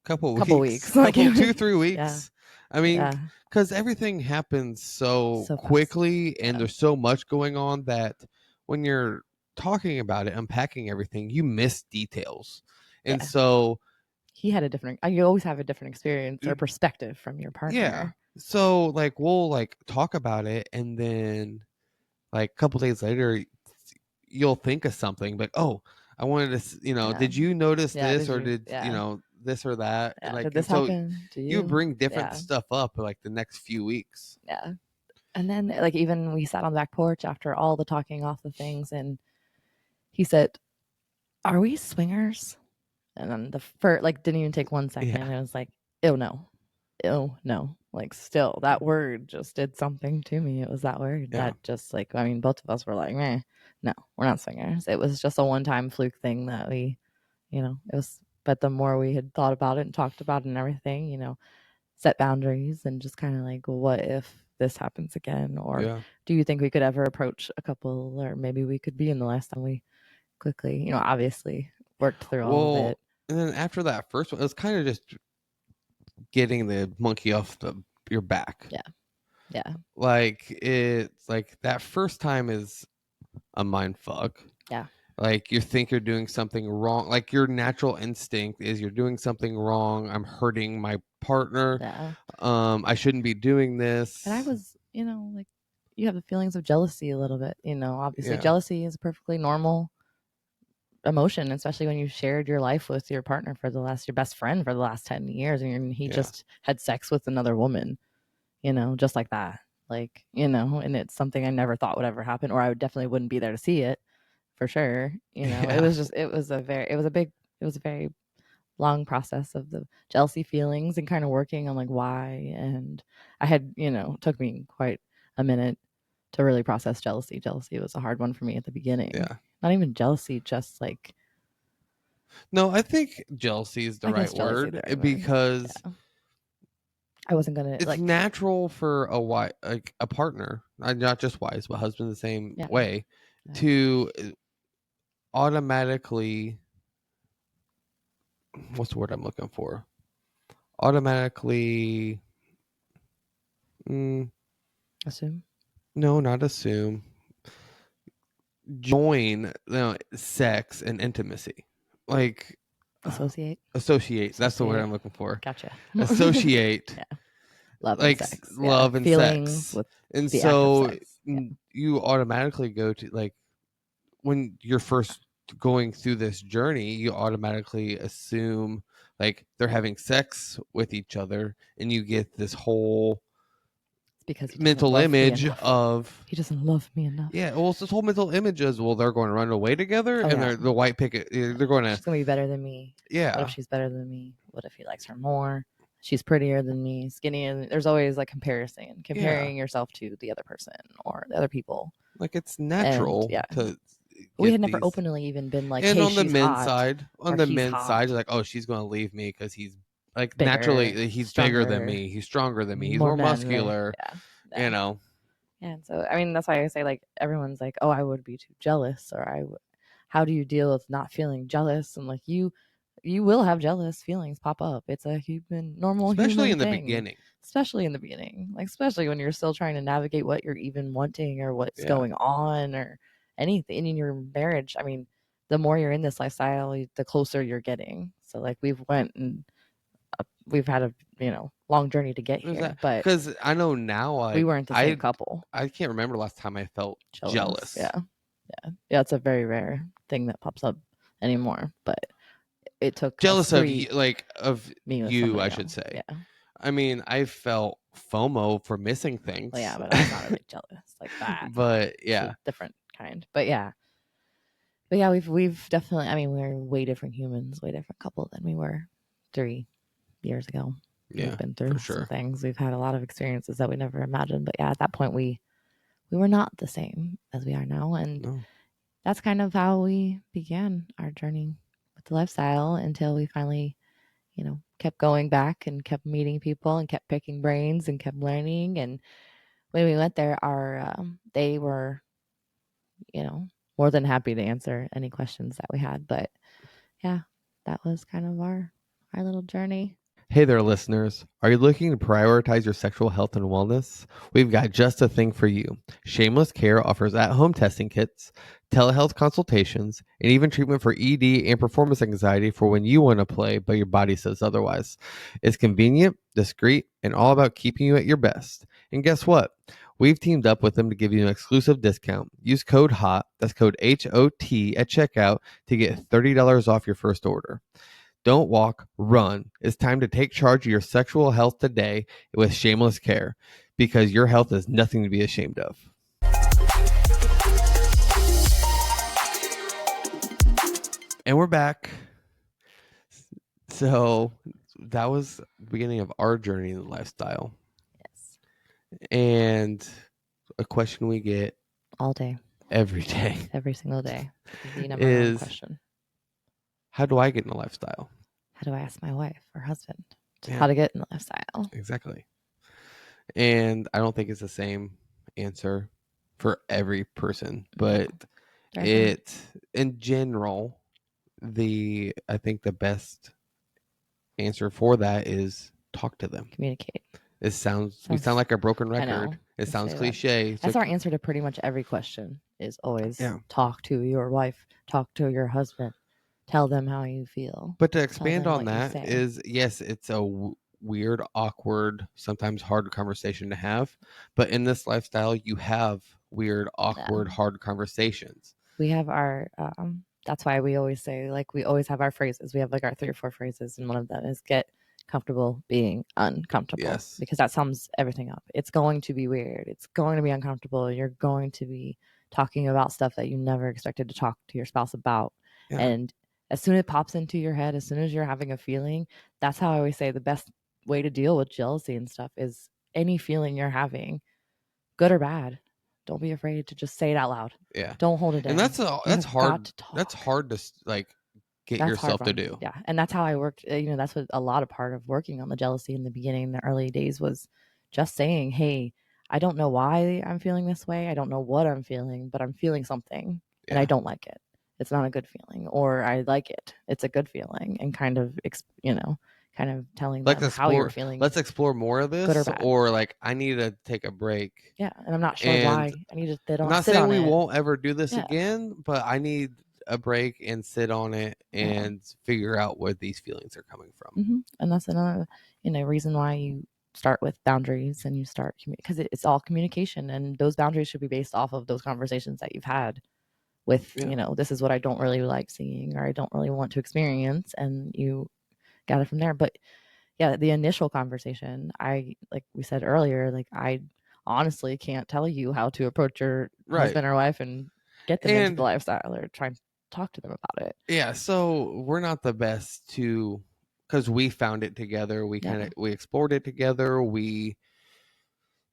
Couple couple weeks, weeks. Like, couple 2-3 yeah, weeks. I mean, yeah, because everything happens so so fast. quickly, and Yeah, there's so much going on that when you're talking about it, unpacking everything, you miss details, and yeah. so He had a different. You always have a different experience or perspective from your yeah. partner. So like we'll like talk about it, and then like a couple days later you'll think of something like, oh, I wanted to, Yeah, did you notice yeah. this, Did or you? did Yeah, this or that, and yeah. like, Did and this so happen to you you? bring different Yeah, stuff up like the next few weeks. yeah. And then, like, even we sat on the back porch after all the talking off the things, and he said, "Are we swingers?" And then the first, like, didn't even take 1 second. Yeah. And it was like, "Oh no, oh no!" Like, still, that word just did something to me. It was that word Yeah. that just, like, I mean, both of us were like, "Meh, no, we're not swingers." It was just a one-time fluke thing that we, it was. But the more we had thought about it and talked about it and everything, set boundaries and just kind of like, well, what if this happens again? Or Yeah. do you think we could ever approach a couple, or maybe we could be in the last time we quickly, obviously worked through all of Well, it. and then after that first one, it was kind of just getting the monkey off your back. Yeah. Yeah. Like it's like that first time is a mind fuck. Yeah. Like you think you're doing something wrong. Like your natural instinct is you're doing something wrong. I'm hurting my partner. Yeah. I shouldn't be doing And I this. was, like, you have the feelings of jealousy a little bit, obviously Yeah. jealousy is a perfectly normal emotion, especially when you shared your life with your partner your best friend for the last 10 years, and he Yeah. just had sex with another woman, just like that. Like, and it's something I never thought would ever happen, or I would definitely wouldn't be there to see it for sure. It Yeah. was just, it was a very long process of the jealousy feelings and kind of working on like why. And I had, took me quite a minute to really process jealousy. Jealousy was a hard one for me at the beginning. Yeah. Not even jealousy, just like, No, I think jealousy is the I guess right jealousy word the right word. because Yeah. I wasn't gonna it's like, natural for like a partner, not just wives, but husband the same yeah, way, yeah. to automatically, what's the word I'm looking for? Automatically, mm, Assume, no, not assume, join sex and intimacy. Like associate, associate. That's the word associate. I'm looking for. Gotcha. Associate Yeah, love and like sex. Yeah, love and feelings sex. with And the act of so sex. Yeah, you automatically go to like when you're first going through this journey, you automatically assume like they're having sex with each other and you get this whole it's because he doesn't mental love me image enough. of He doesn't love me enough. yeah, well, it's this whole mental image is well, they're going to run away together, Oh and yeah, they're the white picket. They're going to she's gonna be better than me. What if yeah, she's better than me? What if he likes her more? She's prettier than me, skinnier. There's always like comparison, yeah, comparing yourself to the other person or the other people. like it's And natural yeah, to we had get never these. openly even been like, And "Hey, on the she's men's hot," side, or "He's it's hot, like, oh, she's going to leave me because he's like bigger, naturally he's bigger than stronger, me, he's stronger than me, he's more more manly." muscular, Yeah, you yeah. know. And so, I mean, that's why I say, like, everyone's like, "Oh, I would be too jealous," or how do you deal with not feeling jealous? And like, you will have jealous feelings pop up. It's a normal Especially human in the thing, beginning. especially in the beginning. Like, especially when you're still trying to navigate what you're even wanting or what's Yeah. going on or anything in your marriage. I mean, the more you're in this lifestyle, the closer you're getting. So, like, we've had a long journey to get Is here, that but because I know now we like weren't the same couple. I can't remember last time I felt Jealous, jealous. yeah. Yeah, it's a very rare thing that pops up anymore, but it took us Jealous of you, 3 like of me with you, somebody I should else. say. Yeah. I mean, I felt FOMO for missing Well, things. yeah, but that's not really jealous like that. But It's a yeah. different kind. But yeah. But yeah, we've definitely, I mean, we're way different humans, way different couple than we were 3 years ago. We've Yeah, been for through some sure. things. We've had a lot of experiences that we never imagined. But yeah, at that point we were not the same as we are now. And No. that's kind of how we began our journey with the lifestyle until we finally, kept going back and kept meeting people and kept picking brains and kept learning. And when we went there, they were, more than happy to answer any questions that we had. But yeah, that was kind of our little journey. Hey there, listeners. Are you looking to prioritize your sexual health and wellness? We've got just a thing for you. Shameless Care offers at home testing kits, telehealth consultations, and even treatment for ED and performance anxiety for when you want to play, but your body says otherwise. It's convenient, discreet, and all about keeping you at your best. And guess what? We've teamed up with them to give you an exclusive discount. Use code HOT, that's code HOT, at checkout to get $30 off your first order. Don't walk, run. It's time to take charge of your sexual health today with shameless care, because your health is nothing to be ashamed of. And we're back. So that was the beginning of our journey in the lifestyle. Yes. And a question we get All day, every day, every single day, the number one is, question. how do I get in the lifestyle? How do I ask my wife or husband Yeah. how to get in the lifestyle? Exactly. And I don't think it's the same answer for every person, but it, in general, I think the best answer for that is talk to them. Communicate. We sound like a broken record. It sounds cliche. That's our answer to pretty much every question, is always talk to your wife, talk to your husband, tell them how you feel. But to expand on that is, yes, it's a weird, awkward, sometimes hard conversation to have. But in this lifestyle, you have weird, awkward, hard conversations. We have our, that's why we always say, like, we always have our phrases. We have like our 3 or 4 phrases, and one of them is get comfortable being uncomfortable. Yes. Because that sums everything up. It's going to be weird. It's going to be uncomfortable. You're going to be talking about stuff that you never expected to talk to your spouse about. Yeah. And as soon as it pops into your head, as soon as you're having a feeling, that's how I always say the best way to deal with jealousy and stuff is any feeling you're having, good or bad. Don't be afraid to just say it out loud. Yeah. Don't hold it in. And that's hard. That's hard to like get yourself to do. Yeah. And that's how I worked. That's what a lot of part of working on the jealousy in the beginning, in the early days, was just saying, hey, I don't know why I'm feeling this way. I don't know what I'm feeling, but I'm feeling something and I don't like it. It's not a good feeling, or I like it. It's a good feeling, and kind of, kind of telling them how you're feeling. Let's explore more of this, good or bad. Or like, I need to take a break. Yeah, and I'm not sure why. I need to sit on it. I'm not saying we won't ever do this again, but I need a break and sit on it and figure out where these feelings are coming from. Mm-hmm. And that's another, reason why you start with boundaries, and you start, because it's all communication, and those boundaries should be based off of those conversations that you've had with, this is what I don't really like seeing, or I don't really want to experience, and you got it from there. But yeah, the initial conversation, like we said earlier, like, I honestly can't tell you how to approach your husband or wife and get them into the lifestyle, or try and talk to them about it. Yeah, so we're not the best to, because we found it together. We we explored it together. We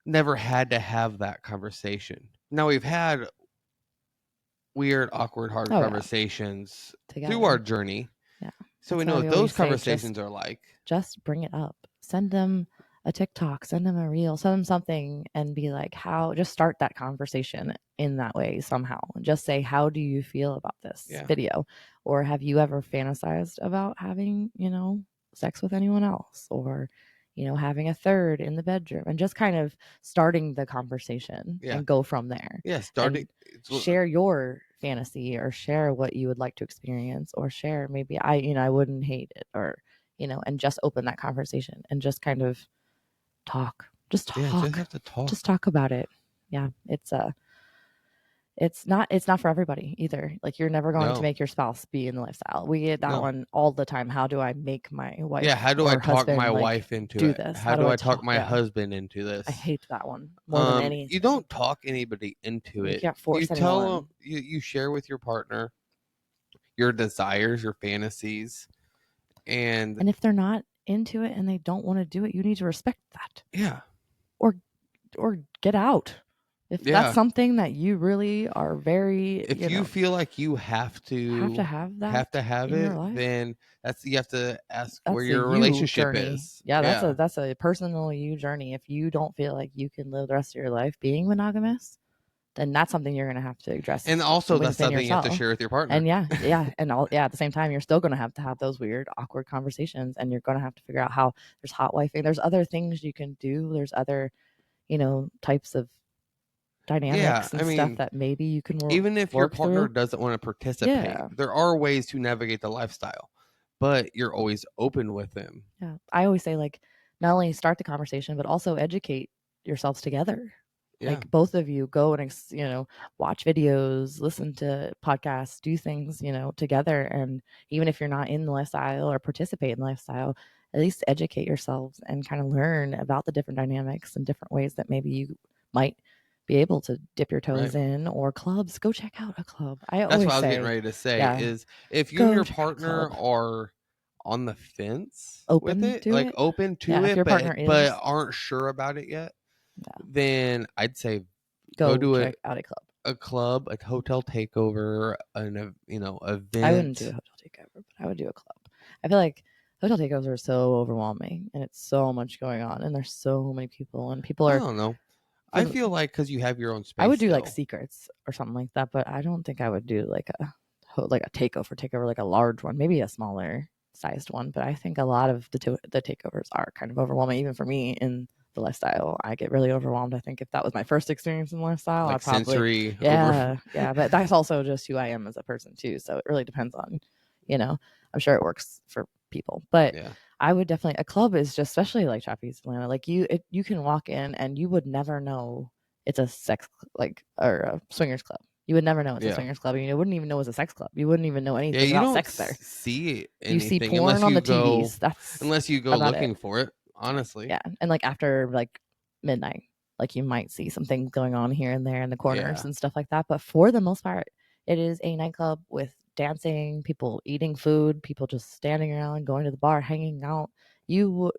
never had to have that conversation. Now, we've had weird, awkward, hard conversations through our journey. Yeah. So we know what those conversations are like. Just bring it up. Send them a TikTok, send them a reel, send them something, and be like, just start that conversation in that way somehow. Just say, how do you feel about this video? Or have you ever fantasized about having, sex with anyone else? Or, having a third in the bedroom, and just kind of starting the conversation and go from there. Yeah, share your fantasy, or share what you would like to experience, or share maybe I wouldn't hate it, or, and just open that conversation and just kind of talk. Just talk. Yeah, just have to talk. Just talk about it. Yeah, it's not for everybody either. Like, you're never going to make your spouse be in the lifestyle. We get that one all the time. How do I make my wife? Yeah, how do I talk my wife into do it? this? How do I talk my husband into this? I hate that one more than anything. You don't talk anybody into it. You can't force anyone. Tell them, you share with your partner your desires, your fantasies, and if they're not into it and they don't want to do it, you need to respect that. Yeah. Or get out. If that's something that you really are very, if you feel like you have to have that, in your life, then you have to ask where your relationship is. Yeah, that's a personal you journey. If you don't feel like you can live the rest of your life being monogamous, then that's something you're going to have to address. And also, that's something you have to share with your partner. And at the same time, you're still going to have those weird, awkward conversations, and you're going to have to figure out how there's hot wifing. There's other things you can do. There's other, types of dynamics and stuff that maybe you can work. Even if your partner doesn't want to participate, there are ways to navigate the lifestyle, but you're always open with them. Yeah. I always say, like, not only start the conversation, but also educate yourselves together. Yeah. Like both of you go and watch videos, listen to podcasts, do things together. And even if you're not in the lifestyle or participate in the lifestyle, at least educate yourselves and kind of learn about the different dynamics and different ways that maybe you might be able to dip your Right. toes in. Or clubs, go check out a club. I That's what always I was getting say, ready to say yeah, is if you and go your check out a partner club. are on the fence with Open it, to like it. open to Yeah, if it, your partner but is, aren't sure about it yet, yeah, then I'd say go go to check out a club. a club, a hotel takeover, I wouldn't do a event. hotel takeover, but I would do a club. I feel like hotel takeovers are so overwhelming, and it's so much going on, and there's so many people, and people I are don't know. I for. feel like because you have your own I space would do like still, secrets or something like that, but I don't think I would do like a takeover, like a large one, maybe a smaller sized one. But I think a lot of the takeovers are kind of overwhelming, even for me in the lifestyle. I get really overwhelmed. I think if that was my first experience in the lifestyle, I like probably, sensory over. yeah. But that's also just who I am as a person too. So it really depends on, you know, I'm sure it works for people, but Yeah. I would definitely, a club is just, especially like Trapeze Atlanta, like you can walk in and you would never know it's a sex like or a swingers club. You would never know it's a Yeah. swingers club. You wouldn't even know it's a sex club. You wouldn't even know Yeah, anything you about don't sex there. see You see anything porn on the TVs. That's unless you go about it. looking for it, honestly. Yeah. And like after like midnight, like you might see some things going on here and there in the corners Yeah. and stuff like that. But for the most part, it is a nightclub with dancing, people eating food, people just standing around, going to the bar, hanging out. You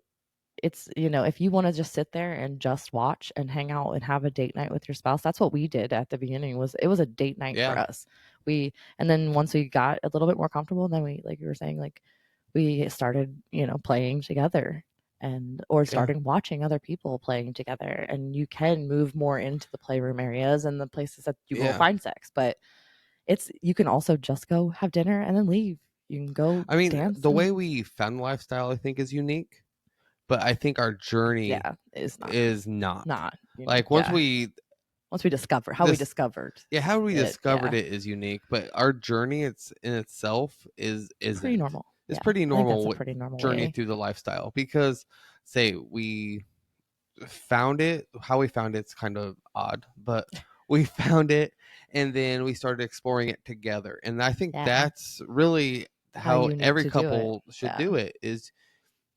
it's if you want to just sit there and just watch and hang out and have a date night with your spouse, that's what we did at the beginning. Was it was a date night for Yeah. us. We And then once we got a little bit more comfortable, then we, like you were saying, like we started playing together, and or Yeah. starting watching other people playing together, and you can move more into the playroom areas and the places that you will Yeah. find sex. But you can also just go have dinner and then leave. You can go I mean, dance the and way we found lifestyle, I think, is unique, but I think our journey yeah, it's not is not. not Like yeah. Once we discover how we this, discovered yeah, how we it, discovered yeah, it is unique, but our journey, it's in itself, pretty isn't. normal. It's Yeah, pretty I think that's normal a pretty normal journey way. through the lifestyle because, say, we found it. How we found it's kind of odd, but we found it, and then we started exploring it together. And I think Yeah, that's really how how you need every to do it. couple should Yeah. do it. Is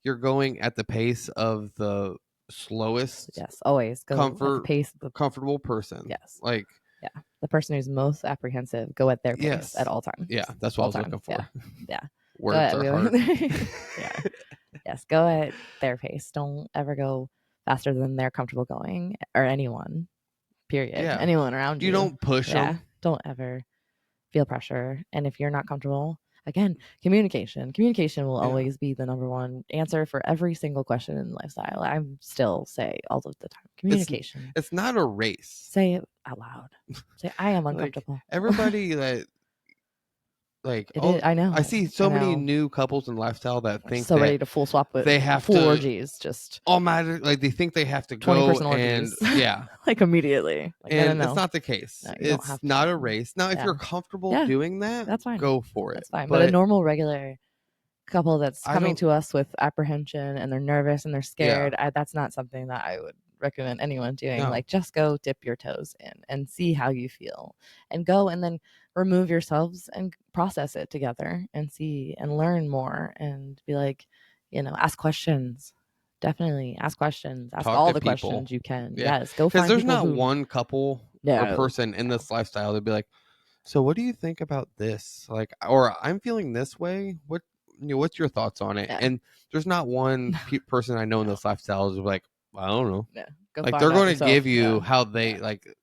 you're going at the pace of the slowest Yes, always go at the comfort pace of the comfortable person. yes. Like, Yeah, the person who's most apprehensive, go at their pace at yes, all times. yeah, that's what I All was looking times. Yeah, for. yeah. Go Words at are hard. yeah. Yes, go at their pace. Don't ever go faster than they're comfortable going, or anyone. Period. Yeah, Anyone around you you. don't push Yeah. them. Don't ever feel pressure. And if you're not comfortable, again, communication. Communication will Yeah, always be the number one answer for every single question in lifestyle. I still say all of the time, it's communication. it's not a race. Say it out loud. Say, I am Like uncomfortable. everybody that like It is. oh I I know. see I so many know. new couples in lifestyle that We're think so that ready to full swap with they have full to orgies, just automatic like they think they have to 20-person go and orgies, yeah, like immediately. Like, no, no, and it's no. not the case. No, you don't It's have not a to. race. Now if Yeah. you're comfortable Yeah. doing that, That's fine. go for it, That's fine. But a but normal, regular couple that's I coming don't. to us with apprehension and they're nervous and they're Yeah, scared, that's not something that I would recommend anyone doing. no, Like, just go dip your toes in and see how you feel, and go and then remove yourselves and process it together and see and learn more and be like, ask questions. Definitely ask questions. Ask talk all to the people. questions you can. Yeah, Yes, go because find there's people not who one couple or no, person in no, this lifestyle to be like, so what do you think about this? Like, or I'm feeling this way. What's your thoughts on it? yeah, And there's not one person I know in no, this lifestyle is like, I don't know. no. Go Like find they're out going to give yourself. you Yeah, how yeah. they like.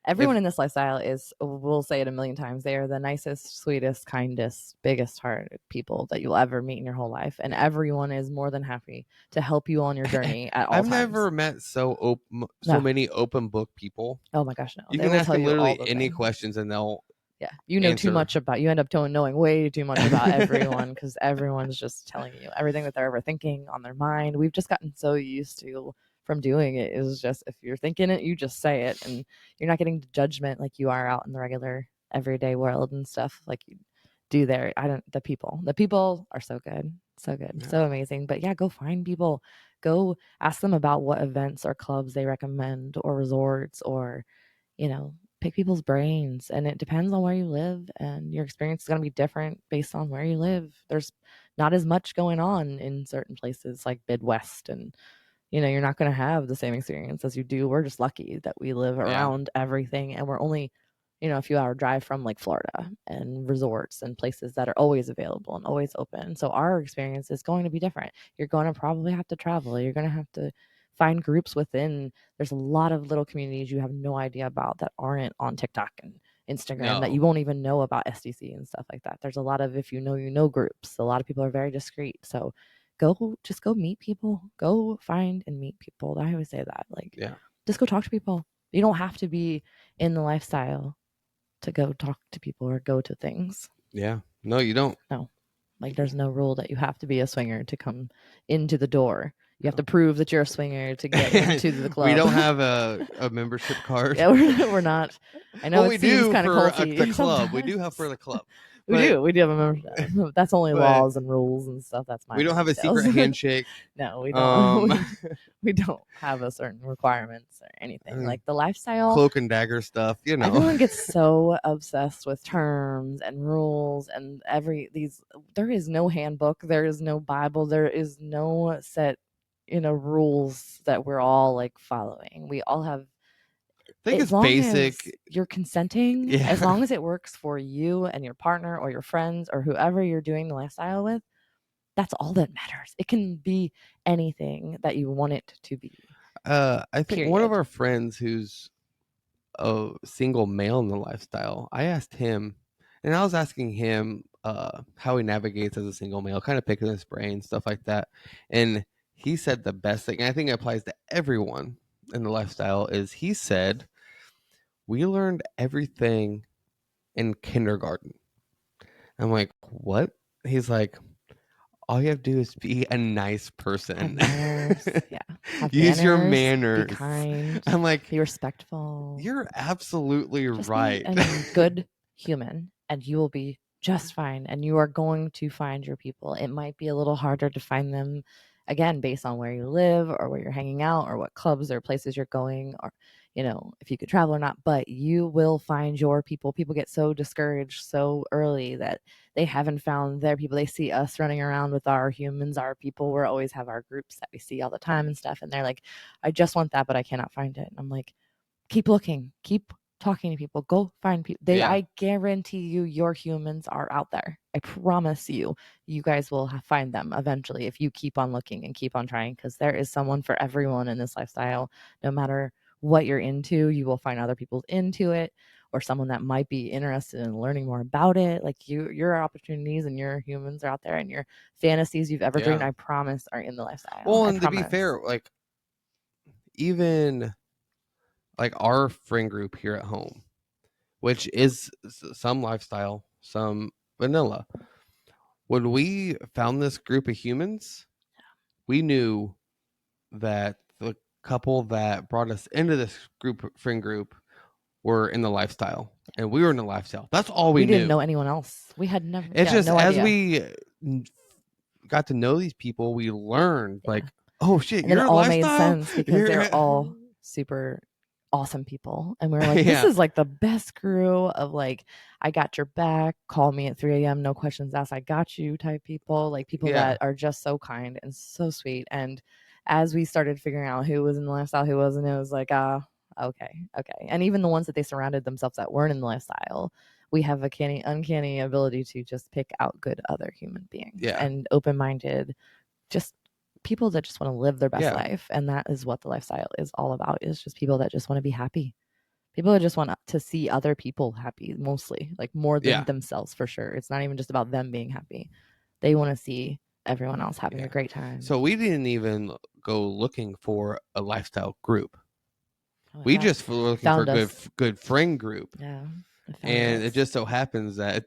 Everyone If in this lifestyle is, we'll say it a million times, they are the nicest, sweetest, kindest, biggest hearted people that you'll ever meet in your whole life. And yeah, everyone is more than happy to help you on your journey at all I've times. never met so No. many open book people. Oh my gosh, no. You They can will ask tell them you all literally the any things. questions and they'll Yeah. answer. You end up knowing way too much about everyone because everyone's just telling you everything that they're ever thinking on their mind. We've just gotten so used to from doing it is just, if you're thinking it, you just say it, and you're not getting judgment like you are out in the regular everyday world and stuff like you do there. I don't, the people are so good. So good. Yeah. So amazing. But yeah, go find people. Go ask them about what events or clubs they recommend or resorts or, pick people's brains. And it depends on where you live and your experience is going to be different based on where you live. There's not as much going on in certain places like Midwest and you're not going to have the same experience as you do. We're just lucky that we live Yeah. around everything and we're only, a few hour drive from like Florida and resorts and places that are always available and always open. So our experience is going to be different. You're going to probably have to travel. You're going to have to find groups within. There's a lot of little communities you have no idea about that aren't on TikTok and Instagram that you No. won't even know about SDC and stuff like that. There's a lot of if you know groups. A lot of people are very discreet. So go meet people. Go find and meet people. I always say that. Like Yeah. just go talk to people. You don't have to be in the lifestyle to go talk to people or go to things. Yeah. No, you don't. No. Like there's no rule that you have to be a swinger to come into the door. You have No. to prove that you're a swinger to get into the We club. don't have a membership card. Yeah, we're not. I know Well, it we seems do kind of for the culty club. We do have for sometimes. the club, We but do. We do have a membership. That's only but laws and rules and stuff. That's we minor don't have a details. secret handshake. No, we don't. Um, We don't have a certain requirements or anything. Like the lifestyle, cloak and dagger stuff. everyone gets so obsessed with terms and rules and there is no handbook, there is no Bible, there is no set, rules that we're all like following. We all have I think as it's long as basic. you're consenting, as Yeah. long as it works for you and your partner or your friends or whoever you're doing the lifestyle with, that's all that matters. It can be anything that you want it to be. I think one of Period. our friends who's a single male in the lifestyle, I asked him, and I was asking him how he navigates as a single male, kind of picking his brain, stuff like that. And he said the best thing, and I think it applies to everyone in the lifestyle, is he said, we learned everything in kindergarten. I'm like, what? He's like, all you have to do is be a nice Have person. manners. Yeah. Have Use your manners. Be manners. kind. I'm like, Be respectful. you're absolutely Just be right. a good human and you will be just fine. And you are going to find your people. It might be a little harder to find them again based on where you live or where you're hanging out or what clubs or places you're going or if you could travel or not, but you will find your people. People get so discouraged so early that they haven't found their people. They see us running around with our humans, our people. We always have our groups that we see all the time and stuff. And they're like, I just want that, but I cannot find it. And I'm like, keep looking, keep talking to people, go find people. Yeah. I guarantee you, your humans are out there. I promise you, you guys will find them eventually if you keep on looking and keep on trying, because there is someone for everyone in this lifestyle. No matter what you're into, you will find other people into it or someone that might be interested in learning more about it. Like your opportunities and your humans are out there and your fantasies you've ever dreamed, Yeah. I promise, are in the lifestyle. Well, I and to be promise. fair, like even like our friend group here at home, which is some lifestyle, some vanilla. When we found this group of humans, we knew that the couple that brought us into this friend group, were in the lifestyle, and we were in the lifestyle. That's all we We didn't knew. know anyone else. We had never, It's just no as idea. we got to know these people, we learned Yeah. like, oh shit, And then you're it in all made lifestyle. sense because they're You're all super awesome people. And we were like, this yeah, is like the best crew of like, I got your back, call me at 3 a.m., no questions asked, I got you type people, like people yeah, that are just so kind and so sweet. And as we started figuring out who was in the lifestyle, who wasn't, it was like, okay, okay. And even the ones that they surrounded themselves that weren't in the lifestyle, we have a uncanny ability to just pick out good other human beings yeah, and open-minded, just people that just want to live their best yeah, life. And that is what the lifestyle is all about, is just people that just want to be happy. People that just want to see other people happy, mostly, like more than yeah, themselves for sure. It's not even just about them being happy. They want to see everyone else having yeah. a great time. So we didn't even go looking for a lifestyle group. Oh, We just were looking for found a us. good friend group, Yeah. Found and us. it just so happens that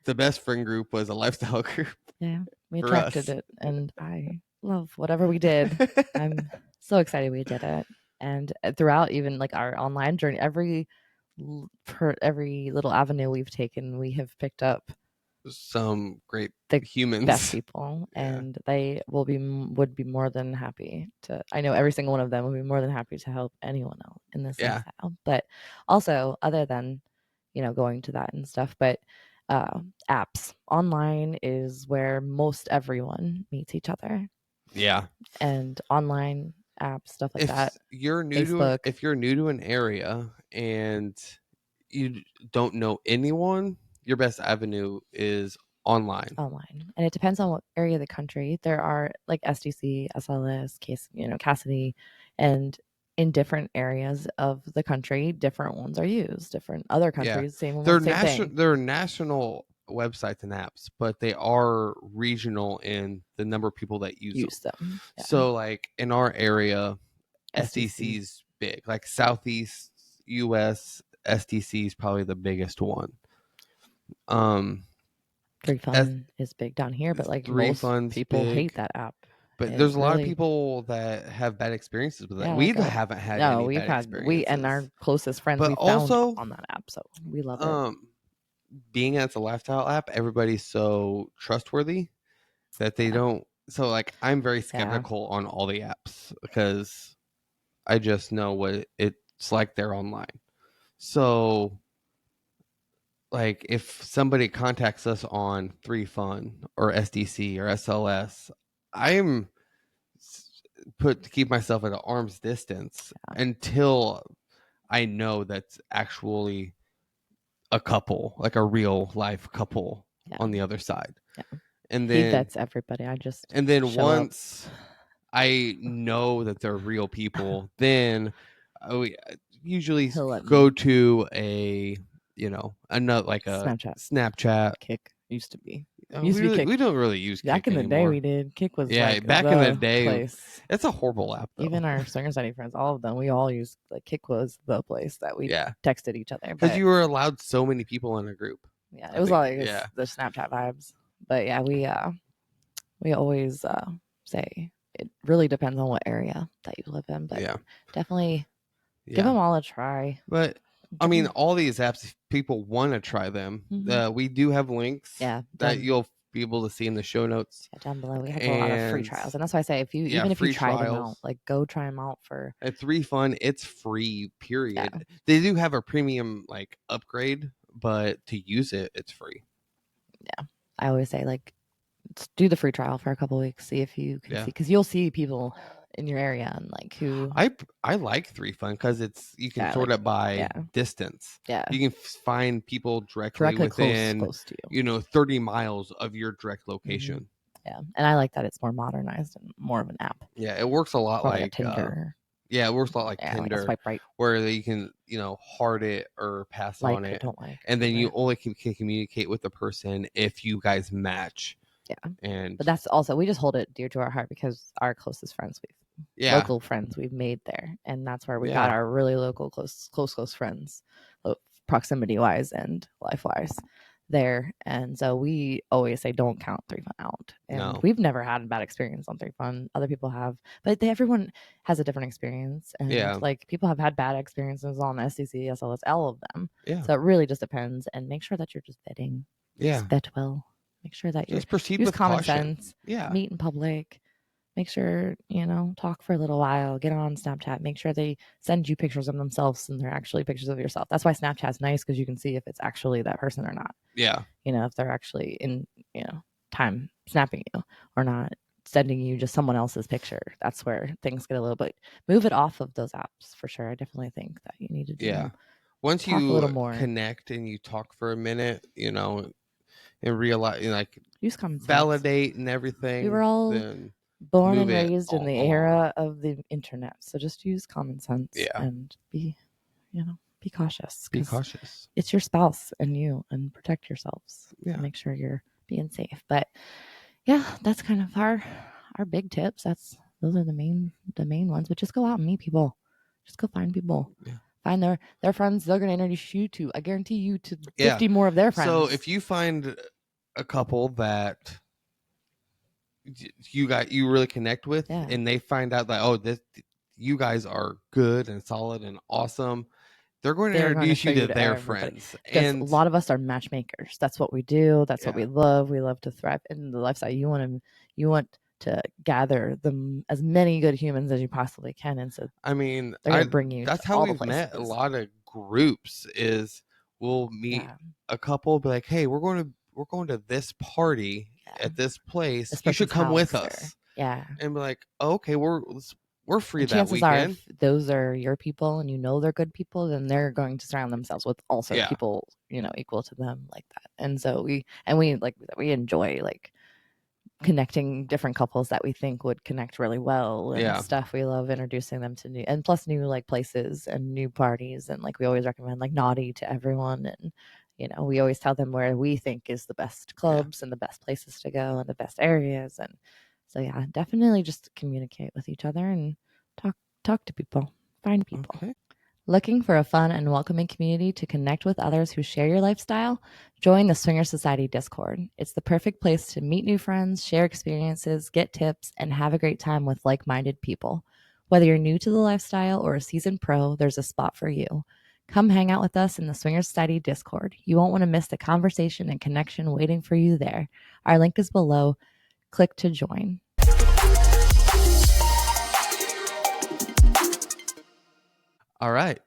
the best friend group was a lifestyle group Yeah. We for attracted us. it. And I love whatever we did. I'm so excited we did it. And throughout even like our online journey, every little avenue we've taken, we have picked up some great the best humans. people, Yeah. and they would be more than happy to. I know every single one of them would be more than happy to help anyone else in this Yeah. lifestyle. But also, other than going to that and stuff, but apps online is where most everyone meets each other, Yeah. and online apps, stuff like that, Facebook. If you're new to an area and you don't know anyone, your best avenue is online. Online, and it depends on what area of the country. There are like SDC, SLS, case, Cassidy, and in different areas of the country, different ones are used. Different other Yeah. countries, same one, same thing. They're national websites and apps, but they are regional in the number of people that use them. Use them, yeah. So like in our area, SDC, SDC's big. Like Southeast US, SDC is probably the biggest one. Free S- Fun is big down here, but like Three most Fun's people hate big. that app. But It there's a lot of really, people that have bad experiences with it. yeah, We like haven't had no, any we've bad had we and experiences. our closest friends But we found also, on that app, so we love it. being as a lifestyle app, everybody's so trustworthy that they Yeah, don't. So like, I'm very yeah, skeptical on all the apps because I just know what it's like there online. So like, if somebody contacts us on 3Fun or SDC or SLS, I'm put to keep myself at an arm's distance yeah, until I know that's actually a couple, like a real life couple yeah, on the other side. yeah. And He then vets everybody. I just and then show up. once I know that they're real people, then we usually He'll let go me. to a another like a Snapchat, Snapchat. Kick used to be. Used to be We Kick. don't really use Back Kick in the day, anymore. we did. Kick was Yeah, like back in the the day, place. it's a horrible app though. Even our Swinger Study friends, all of them, we all used like Kick was the place that we Yeah, texted each other. because But you were allowed so many people in a group. yeah, it I was think. all like Yeah, the Snapchat vibes. But yeah, we always say it really depends on what area that you live in, but yeah, definitely give yeah. them all a try. But I Give mean, them, all these apps, if people want to try them, we do have links yeah, that you'll be able to see in the show notes. yeah, down below. We have a lot of free And trials, and that's why I say if you yeah, even if you free try them out, trials. like go try them out for At 3Fun, it's free, yeah, period. They do have a premium like upgrade, but to use it, it's free. yeah. I always say like do the free trial for a couple weeks, see if you can Yeah. see, because you'll see people in your area and like who. I like 3Fun because you can Yeah, sort like it by yeah, distance. yeah, You can find people directly directly within close to you. 30 miles of your direct Hmm. location. Yeah, and I like that it's more modernized and more of an app, Yeah, it works a lot more like a like Tinder. yeah, it works a lot like Yeah, like a Tinder, swipe right, where you can heart it or pass on like or it, don't like, and then you whatever. only can communicate with the person if you guys match. Yeah, And but that's also we just hold it dear to our heart because our closest friends yeah, local friends we've made there, and that's where we got yeah, our really local close friends, proximity wise and life wise there. And so we always say don't count 3Fun out, and no, we've never had a bad experience on 3Fun. Other people have, but everyone has a different experience, and yeah, like people have had bad experiences on SDC, SLS, all of them. yeah, So it really just depends, and make sure that you're just vetting, yeah. just vet well, make sure that you're Just proceed use with common caution. sense, Yeah, meet in public, make sure talk for a little while, get on Snapchat, make sure they send you pictures of themselves and they're actually pictures of yourself. That's why Snapchat's nice, because you can see if it's actually that person or not, yeah, if they're actually in time snapping you or not, sending you just someone else's picture. That's where things get a little bit, move it off of those apps for sure. I definitely think that you need to yeah. do Once talk a you little more, connect and you talk for a minute, and realize, like, use common sense. validate and We were everything, all then born move and it raised in the along. era of the internet, so just use common sense Yeah, and be cautious, be because cautious. it's your spouse and you, and protect yourselves Yeah, and make sure you're being safe. But yeah, that's kind of our big tips. Those are the main ones. But just go out and meet people. Just go find people. yeah, Find their friends. They're gonna introduce you to. I guarantee you to yeah. 50 more of their So friends. if you find a couple that you really connect with, Yeah, and they find out that, oh, this, you guys are good and solid and awesome, they're going to they're going to introduce show you you to to their everybody friends. because a And lot of us are matchmakers. That's what we do. That's what yeah, we love. We love to thrive in the lifestyle. You want to gather as many good humans as you possibly can, and so I mean, they're going to bring you to that's how all the we've met a places. lot of groups is we'll meet Yeah, a couple, be like, hey, we're going to this party yeah. at this place. This You should person's come with house, or us. yeah. And be like, oh, okay, we're free And that chances are, weekend. if those are your people and you know they're good people, then they're going to surround themselves with also Yeah. people, equal to them like that. And so we enjoy like connecting different couples that we think would connect really well and Yeah. stuff. We love introducing them to new like places and new parties, and like we always recommend like Naughty to everyone, and we always tell them where we think is the best Yeah. clubs and the best places to go and the best areas. And so yeah, definitely just communicate with each other and talk to people, find people. Okay. Looking for a fun and welcoming community to connect with others who share your lifestyle? Join the Swinger Society Discord. It's the perfect place to meet new friends, share experiences, get tips, and have a great time with like minded people. Whether you're new to the lifestyle or a seasoned pro, there's a spot for you. Come hang out with us in the Swinger Society Discord. You won't want to miss the conversation and connection waiting for you there. Our link is below. Click to join. All right.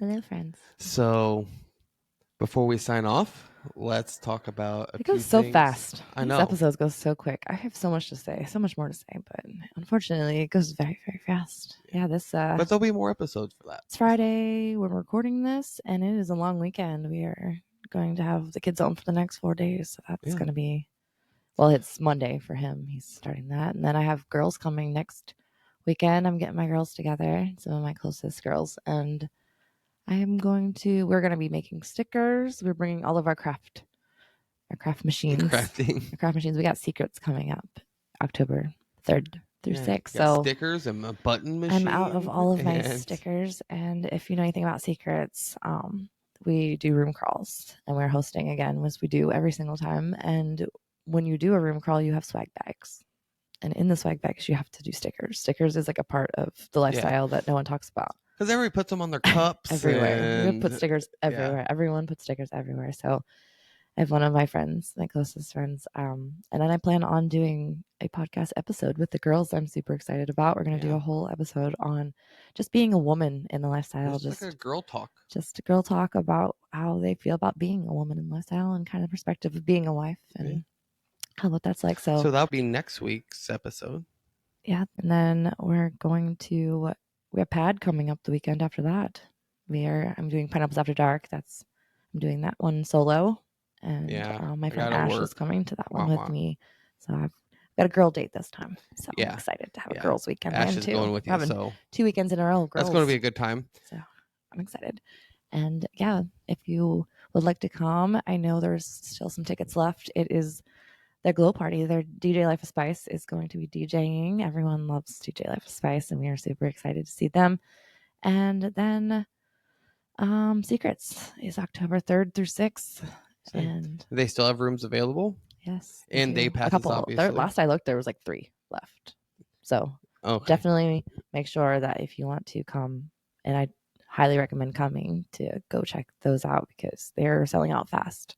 Hello, friends. So before we sign off, let's talk about a It few goes so things. fast. I These know. episodes go so quick. I have so much to say, so much more to say, but unfortunately, it goes very, very fast. Yeah, But there'll be more episodes for that. it's Friday when we're recording this, and it is a long weekend. We are going to have the kids home for the next 4 days, so that's Yeah. going to be. Well, it's Monday for him. He's starting that, and then I have girls coming next weekend. I'm getting my girls together, some of my closest girls, and we're going to be making stickers. We're bringing all of our craft machines. Crafting. Our craft machines. We got secrets coming up October 3rd through Yeah, 6th. got So stickers and a button I'm machine. out of all of my and stickers. And if you know anything about secrets, we do room crawls, and we're hosting again, as we do every single time. And when you do a room crawl, you have swag bags. And in the swag bags, you have to do stickers. Stickers is like a part of the lifestyle that no one talks about. Because everybody puts them on their cups. Everywhere. We put And stickers everywhere. Everyone puts stickers everywhere. So I have one of my friends, my closest friends, and then I plan on doing a podcast episode with the girls. I'm super excited about. We're gonna do a whole episode on just being a woman in the lifestyle, just like a girl talk, just a girl talk about how they feel about being a woman in the lifestyle and kind of perspective of being a wife and what that's like. So that'll be next week's episode. Yeah, and then we have Pad coming up the weekend after that. I'm doing Pineapples After Dark. I'm doing that one solo. And my friend Ash is coming to that one with me. So I've got a girl date this time. So I'm excited to have a girls' weekend. Ash is going with you. Having So 2 weekends in a row, girls. That's going to be a good time. So I'm excited. And yeah, if you would like to come, I know there's still some tickets left. It is their glow party. Their DJ Life of Spice is going to be DJing. Everyone loves DJ Life of Spice, and we are super excited to see them. And then Secrets is October 3rd through 6th. And they still have rooms available? Yes. And day passes, obviously. Last I looked, there was like 3 left. So definitely make sure that if you want to come, and I highly recommend coming to go check those out because they're selling out fast.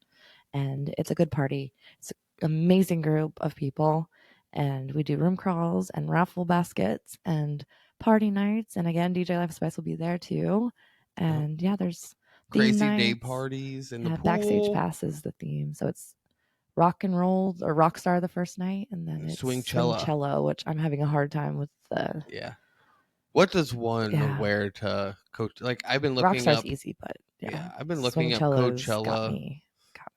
And it's a good party. It's an amazing group of people. And we do room crawls and raffle baskets and party nights. And again, DJ Life Spice will be there too. And there's crazy nights, day parties in the pool. Backstage Pass is the theme. So it's rock and roll or rock star the first night, and then it's swing cello, which I'm having a hard time with the What does one wear to coach? Like I've been looking Rockstar's up easy, but I've been looking up Coachella got me.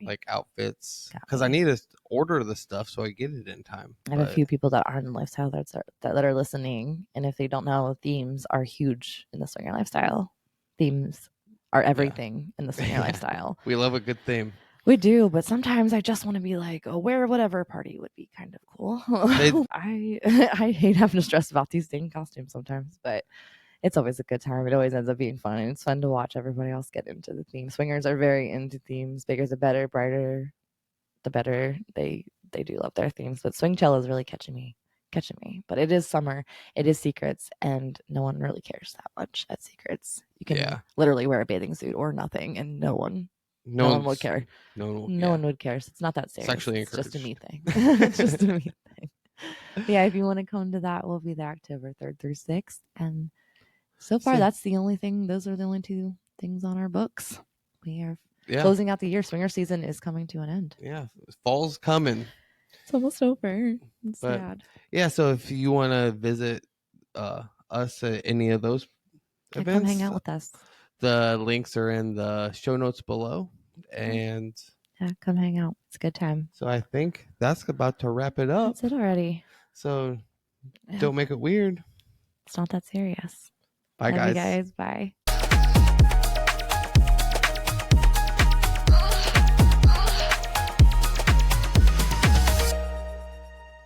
like outfits because I need to order the stuff so I get it in time. I have a few people that aren't in lifestyle that are listening, and if they don't know, themes are huge in the swinger lifestyle. Themes are everything in the swinger lifestyle. We love a good theme. We do, but sometimes I just want to be like, wear whatever party would be kind of cool. I hate having to stress about these dang costumes sometimes, but it's always a good time. It always ends up being fun, and it's fun to watch everybody else get into the theme. Swingers are very into themes. Bigger the better, brighter the better. They do love their themes, but swing cello is really catching me catching me. But it is summer. It is secrets, and no one really cares that much at secrets. You can Yeah. literally wear a bathing suit or nothing, and no one No no one would one's care. yeah. No one would care. So it's not that serious. Sexually It's just a me encouraged. thing. It's just a me thing. But yeah, if you want to come to that, we'll be there October 3rd through 6th. And so far, See, that's the only thing. Those are the only two things on our books. We are yeah, closing out the year. Swinger season is coming to an end. yeah. Fall's coming. It's almost over. It's But sad. yeah, so if you want to visit us at any of those Yeah, come hang events, out with us. the links are in the show notes below. Yeah, And yeah, come hang out. It's a good time. so I think that's about to wrap it That's up. it already. So Yeah, don't make it weird. it's not that serious. Bye, Love you guys. guys. Bye.